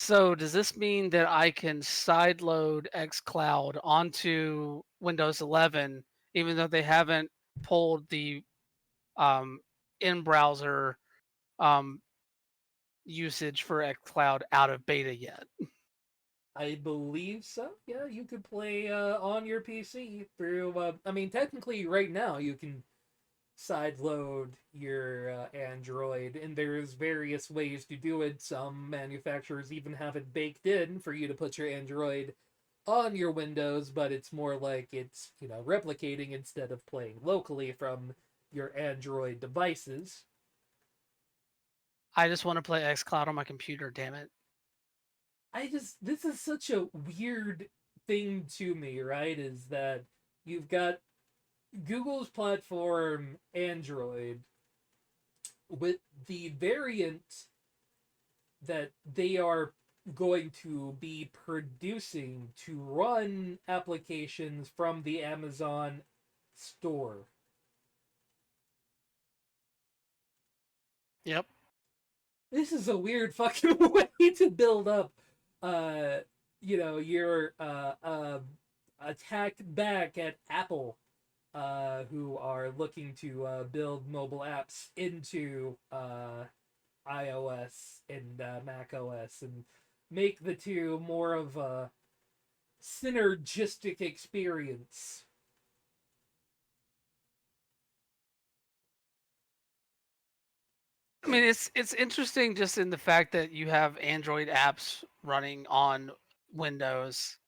So does this mean that I can sideload xCloud onto Windows 11, even though they haven't pulled the um, in-browser um, usage for xCloud out of beta yet? I believe so. Yeah, you could play on your PC through. I mean, technically, right now you can sideload your Android, and there's various ways to do it. Some manufacturers even have it baked in for you to put your Android on your Windows, but it's more like it's replicating instead of playing locally from your Android devices. I just want to play xCloud on my computer, damn it. This is such a weird thing to me, right? Is that you've got Google's platform Android with the variant that they are going to be producing to run applications from the Amazon store. Yep. This is a weird fucking way to build up your attack back at Apple, who are looking to build mobile apps into iOS and Mac OS and make the two more of a synergistic experience. I mean, it's interesting just in the fact that you have Android apps running on Windows,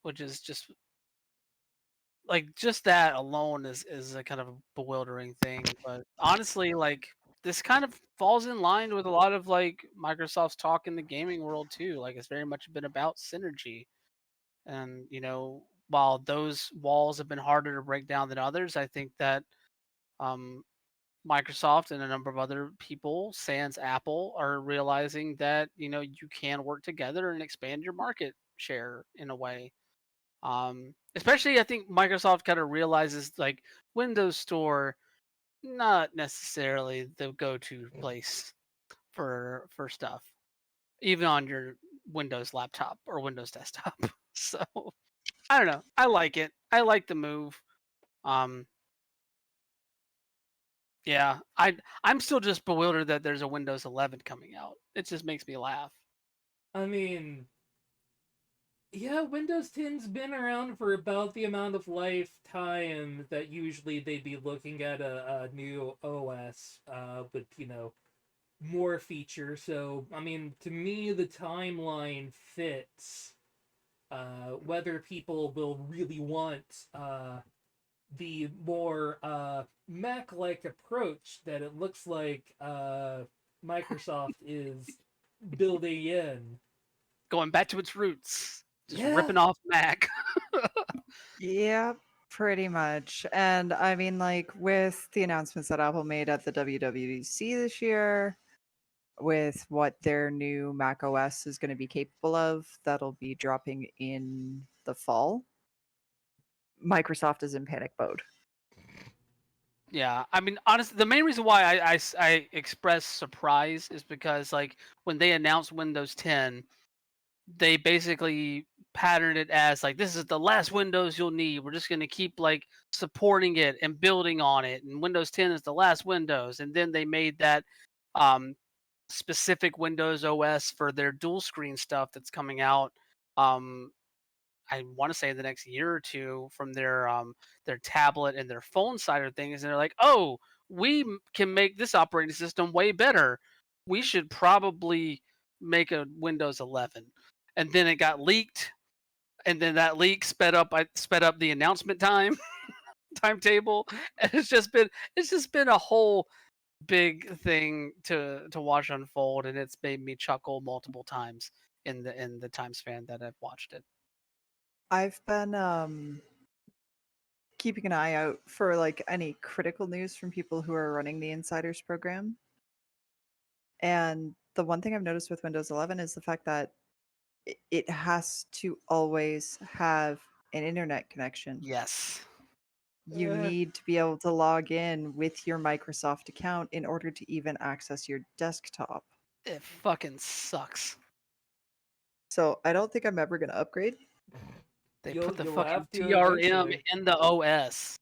which is just like just that alone is a kind of bewildering thing. But honestly, like this kind of falls in line with a lot of like Microsoft's talk in the gaming world too. Like it's very much been about synergy. And while those walls have been harder to break down than others, I think that um, Microsoft and a number of other people, sans Apple, are realizing that you can work together and expand your market share in a way. Especially, I think Microsoft kind of realizes like Windows Store not necessarily the go-to place for stuff, even on your Windows laptop or Windows desktop. So I don't know. I like it. I like the move. Um, yeah, I'm still just bewildered that there's a Windows 11 coming out. It just makes me laugh. I mean, Yeah, Windows 10's been around for about the amount of lifetime that usually they'd be looking at a new OS with, more features. So, I mean, to me, the timeline fits. Whether people will really want the more Mac-like approach that it looks like Microsoft is building in. Going back to its roots, just Yeah. ripping off Mac. Yeah, pretty much. And I mean, like, with the announcements that Apple made at the WWDC this year, with what their new Mac OS is going to be capable of, that'll be dropping in the fall. Microsoft is in panic mode. Yeah, I mean, honestly, the main reason why I express surprise is because, like, when they announced Windows 10, they basically patterned it as, like, this is the last Windows you'll need. We're just going to keep, like, supporting it and building on it. And Windows 10 is the last Windows. And then they made that um, specific Windows OS for their dual screen stuff that's coming out. I want to say the next year or two from their tablet and their phone side of things, and they're like, "Oh, can make this operating system way better. We should probably make a Windows 11." And then it got leaked, and then that leak sped up the announcement timetable, and it's just been a whole big thing to watch unfold, and it's made me chuckle multiple times in the time span that I've watched it. I've been keeping an eye out for like any critical news from people who are running the Insiders program. And the one thing I've noticed with Windows 11 is the fact that it has to always have an internet connection. Yes. You need to be able to log in with your Microsoft account in order to even access your desktop. It fucking sucks. So I don't think I'm ever going to upgrade. They You'll- put the you'll fucking have to DRM eventually. in the OS.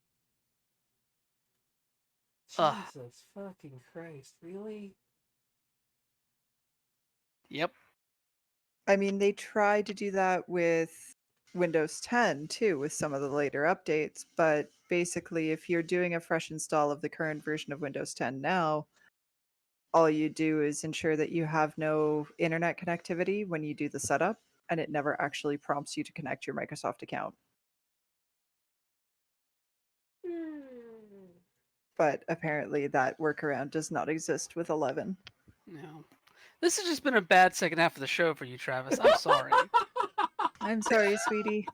Ugh. Jesus fucking Christ, really? Yep. I mean, they tried to do that with Windows 10 too, with some of the later updates. But basically, if you're doing a fresh install of the current version of Windows 10 now, all you do is ensure that you have no internet connectivity when you do the setup, and it never actually prompts you to connect your Microsoft account. But apparently, that workaround does not exist with 11. No. This has just been a bad second half of the show for you, Travis. I'm sorry. I'm sorry, sweetie.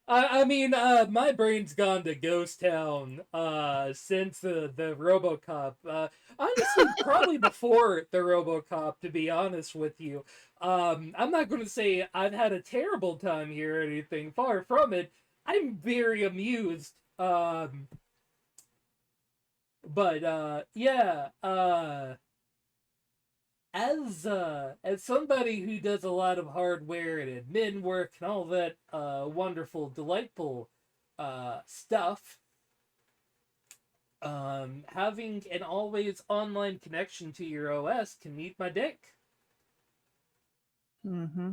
I mean, my brain's gone to ghost town since the RoboCop. Honestly, probably before the RoboCop, to be honest with you. I'm not going to say I've had a terrible time here or anything. Far from it. I'm very amused. But yeah. As somebody who does a lot of hardware and admin work and all that wonderful, delightful stuff, having an always online connection to your OS can eat my dick. Mm-hmm.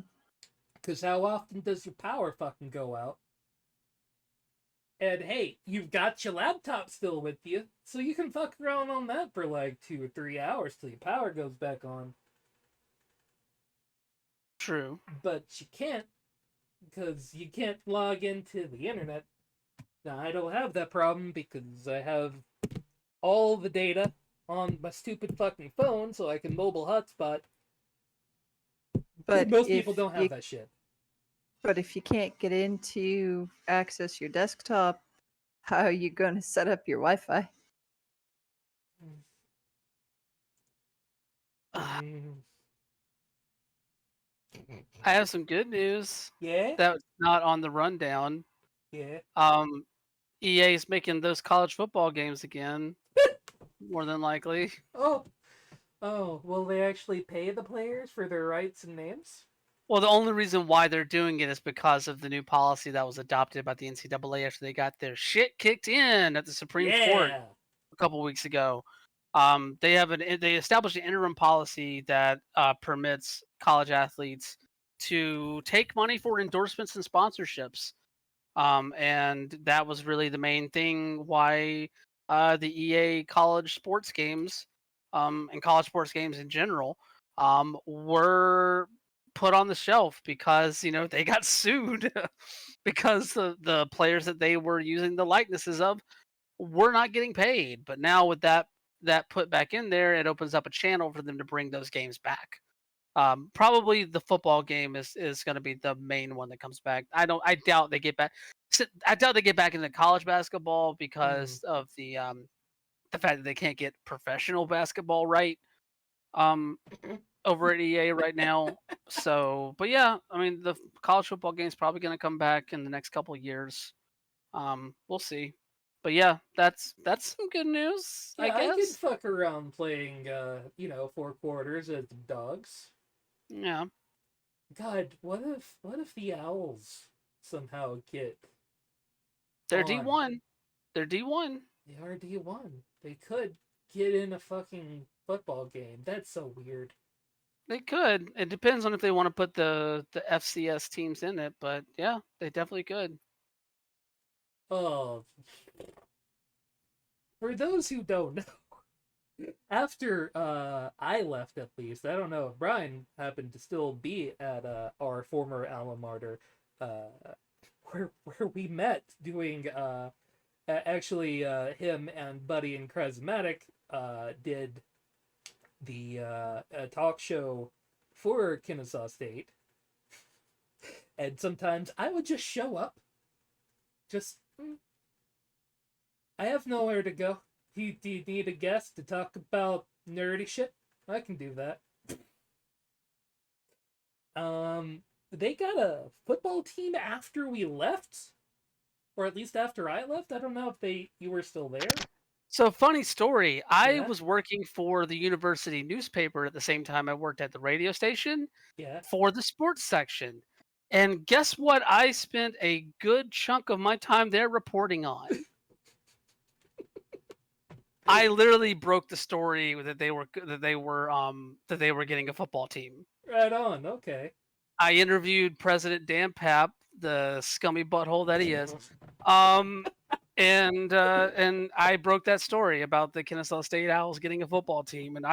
Because how often does your power fucking go out? And hey, you've got your laptop still with you, so you can fuck around on that for like 2 or 3 hours till your power goes back on. True. But you can't, because you can't log into the internet. Now, I don't have that problem because I have all the data on my stupid fucking phone, so I can mobile hotspot. But most people don't have that shit. But if you can't get in to access your desktop, how are you going to set up your Wi-Fi? Mm. I have some good news. Yeah? That's not on the rundown. Yeah. EA is making those college football games again, more than likely. Oh, will they actually pay the players for their rights and names? Well, the only reason why they're doing it is because of the new policy that was adopted by the NCAA after they got their shit kicked in at the Supreme Court a couple weeks ago. They established an interim policy that permits college athletes to take money for endorsements and sponsorships. And that was really the main thing why the EA college sports games and college sports games in general were put on the shelf because they got sued because the players that they were using the likenesses of were not getting paid. But now with that put back in there, it opens up a channel for them to bring those games back. Probably the football game is going to be the main one that comes back. I doubt they get back. I doubt they get back into college basketball because of the fact that they can't get professional basketball right over at EA right now. So, but yeah, I mean the college football game is probably going to come back in the next couple of years. We'll see. But yeah, that's some good news, I Yeah, I could guess. fuck around playing, 4 quarters as the Dogs. Yeah. God, what if the Owls somehow get They're on? D1. They're D1. They are D1. They could get in a fucking football game. That's so weird. They could. It depends on if they want to put the FCS teams in it, but yeah, they definitely could. Oh, for those who don't know, after I left, at least, I don't know if Brian happened to still be at our former alma mater, where we met doing actually him and Buddy and Charismatic did the talk show for Kennesaw State, and sometimes I would just show up. Just I have nowhere to go. Do you need a guest to talk about nerdy shit? I can do that. They got a football team after we left, or at least after I left. I don't know if you were still there. So funny story. I Yeah. was working for the university newspaper at the same time I worked at the radio station Yeah. for the sports section. And guess what? I spent a good chunk of my time there reporting on. I literally broke the story that they were getting a football team. Right on. Okay. I interviewed President Dan Papp, the scummy butthole that he is, and I broke that story about the Kennesaw State Owls getting a football team, and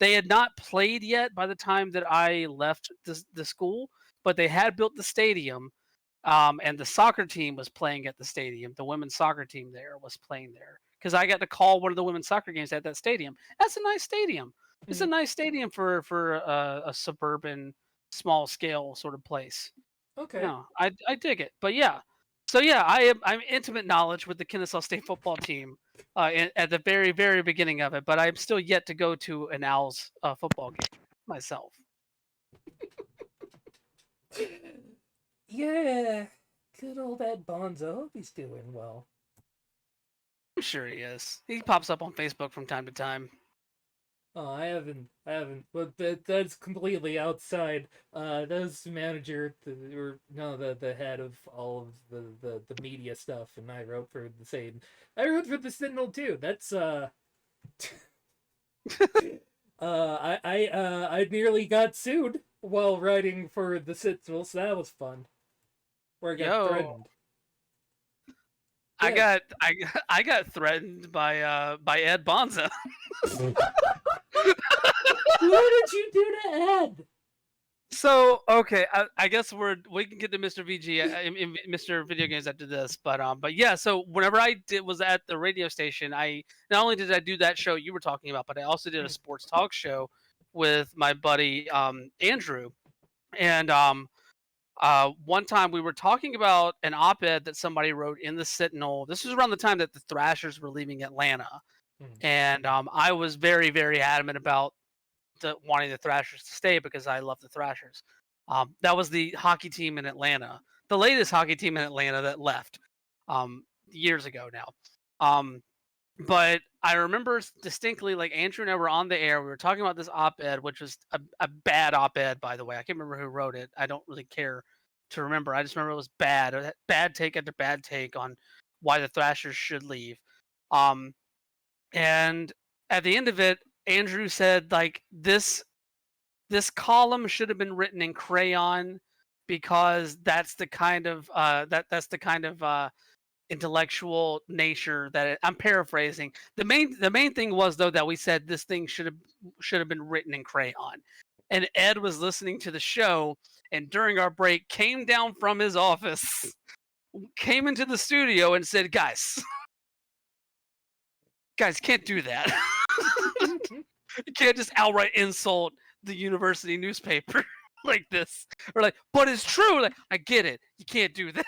they had not played yet by the time that I left the school, but they had built the stadium, and the soccer team was playing at the stadium. The women's soccer team there was playing there because I got to call one of the women's soccer games at that stadium. That's a nice stadium. It's a nice stadium for a suburban, small scale sort of place. Okay. No, I dig it. But yeah, so yeah, I'm intimate knowledge with the Kennesaw State football team at the very very beginning of it, but I'm still yet to go to an Owls football game myself. Yeah. Good old Ed Bonzo. Hope he's doing well. I'm sure he is. He pops up on Facebook from time to time. Oh, I haven't, but that's completely outside. That's the manager, the head of all of the media stuff, and I wrote for the same. I wrote for the Sentinel too. That's I nearly got sued while writing for the Sentinel, so that was fun. Where I got threatened. Yeah. I got threatened by Ed Bonza. What did you do to Ed? So okay, I guess we can get to Mr. VG, Mr. Video Games after this, but yeah. So whenever I was at the radio station, I not only did I do that show you were talking about, but I also did a sports talk show with my buddy Andrew, and one time we were talking about an op-ed that somebody wrote in the Sentinel. This was around the time that the Thrashers were leaving Atlanta, and I was very very adamant about wanting the Thrashers to stay because I love the Thrashers. That was the hockey team in Atlanta, the latest hockey team in Atlanta that left years ago now. But I remember distinctly, like Andrew and I were on the air. We were talking about this op-ed, which was a bad op-ed, by the way. I can't remember who wrote it. I don't really care to remember. I just remember it was bad. Bad take after bad take on why the Thrashers should leave. And at the end of it, Andrew said like this column should have been written in crayon because that's the kind of that's the kind of intellectual nature that I'm paraphrasing. The main thing was though that we said this thing should have been written in crayon. And Ed was listening to the show and during our break came down from his office, came into the studio and said, "Guys, can't do that. You can't just outright insult the university newspaper like this." Or like, "But it's true." Like, I get it. You can't do that.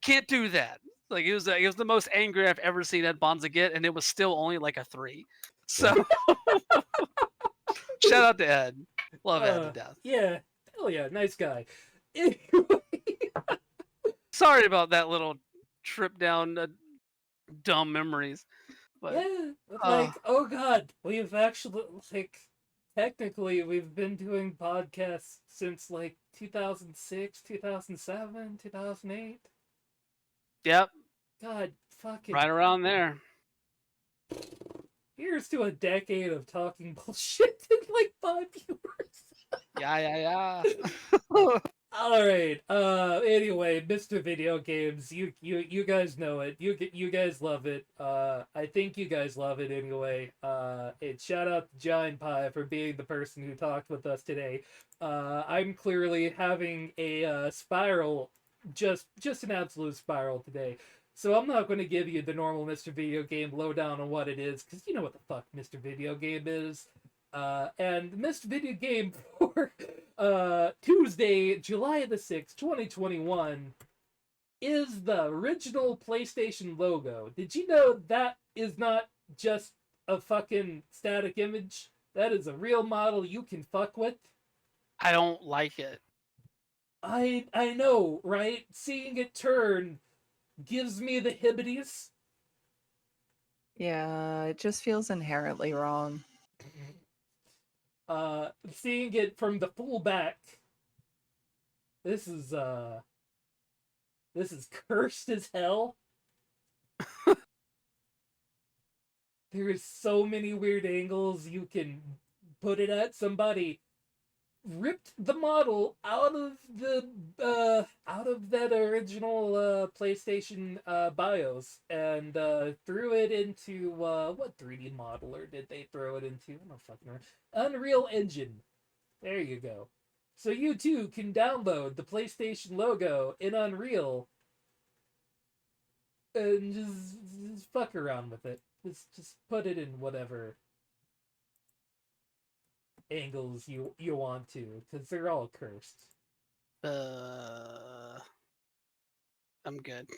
Can't do that. Like it was the most angry I've ever seen Ed Bonza get, and it was still only like a 3. So shout out to Ed. Love Ed to death. Yeah, hell yeah, nice guy. Anyway, Sorry about that little trip down dumb memories. But yeah, like, oh god, we've actually, like, technically, we've been doing podcasts since, like, 2006, 2007, 2008. yep, God, fucking. right around there. Here's to a decade of talking bullshit and, like, 5 viewers. Yeah. All right. Anyway, Mr. Video Games, you guys know it. You guys love it. I think you guys love it anyway. And shout out to Giant Pie for being the person who talked with us today. I'm clearly having a spiral, just an absolute spiral today. So I'm not going to give you the normal Mr. Video Game lowdown on what it is, because you know what the fuck Mr. Video Game is. And Mr. Video Game for Tuesday, July the 6th, 2021, is the original PlayStation logo. Did you know that is not just a fucking static image? That is a real model you can fuck with. I don't like it. I know, right? Seeing it turn gives me the hibbities. Yeah, it just feels inherently wrong. Seeing it from the full back, this is cursed as hell. There's so many weird angles you can put it at. Somebody ripped the model out of that original PlayStation BIOS and threw it into what 3D modeler did they throw it into? I don't fucking remember. Unreal Engine. There you go. So you too can download the PlayStation logo in Unreal and just fuck around with it. Just put it in whatever angles you want to, because they're all cursed. I'm good.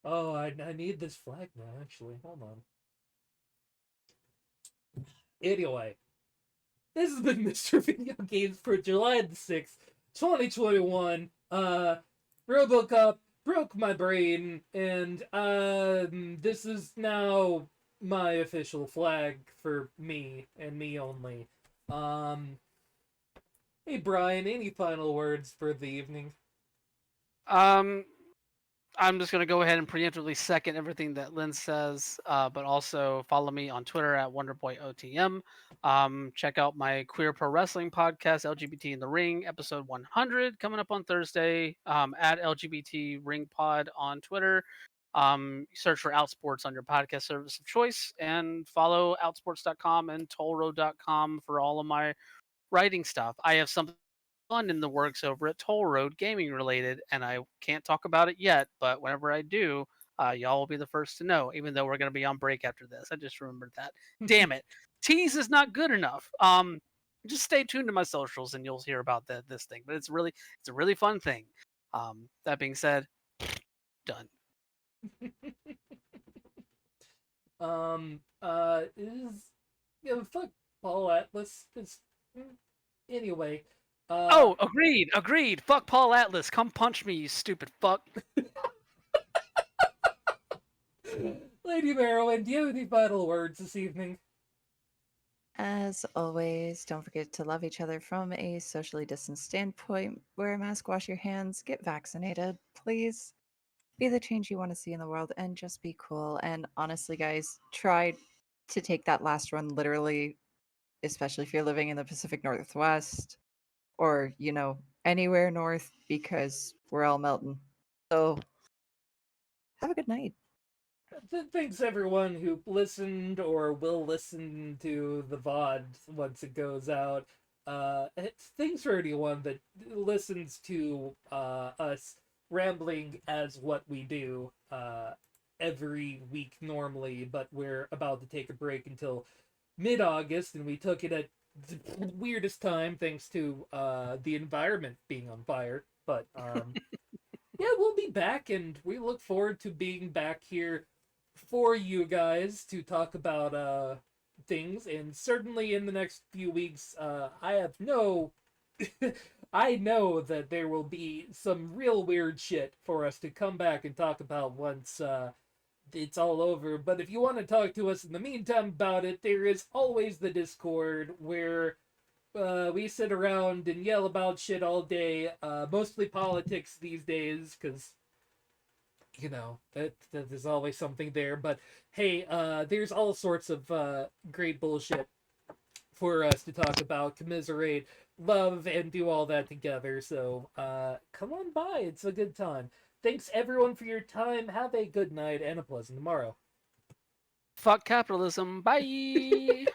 Oh, I need this flag now, actually. Hold on. Anyway, this has been Mr. Video Games for July the 6th, 2021. RoboCop broke my brain, and this is now my official flag for me and me only. Hey Brian, any final words for the evening? I'm just gonna go ahead and preemptively second everything that Lynn says, but also follow me on Twitter at WonderboyOTM. Check out my queer pro wrestling podcast, LGBT in the Ring, episode 100, coming up on Thursday. At LGBT Ring Pod on Twitter. Search for Outsports on your podcast service of choice, and follow outsports.com and tollroad.com for all of my writing stuff. I have something fun in the works over at Toll Road, gaming related, and I can't talk about it yet, but whenever I do, y'all will be the first to know, even though we're going to be on break after this. I just remembered that. Damn it. Tease is not good enough. Just stay tuned to my socials and you'll hear about this thing, but it's a really fun thing. That being said, done. Fuck Paul Atlas. Anyway. Oh, agreed. Fuck Paul Atlas. Come punch me, you stupid fuck. Lady Merowyn, do you have any final words this evening? As always, don't forget to love each other from a socially distanced standpoint. Wear a mask, wash your hands, get vaccinated, please. be the change you want to see in the world, and just be cool. And honestly, guys, try to take that last run literally, especially if you're living in the Pacific Northwest or, anywhere north, because we're all melting. So, have a good night. Thanks everyone who listened or will listen to the VOD once it goes out. Thanks for anyone that listens to us rambling as what we do every week normally, but we're about to take a break until mid-August, and we took it at the weirdest time thanks to the environment being on fire. But yeah, we'll be back, and we look forward to being back here for you guys to talk about things. And certainly in the next few weeks, I have no I know that there will be some real weird shit for us to come back and talk about once it's all over. But if you want to talk to us in the meantime about it, there is always the Discord where we sit around and yell about shit all day, mostly politics these days, because that there's always something there. But hey, there's all sorts of great bullshit for us to talk about, commiserate, love, and do all that together. So come on by, it's a good time. Thanks everyone for your time. Have a good night and a pleasant tomorrow. Fuck capitalism. Bye.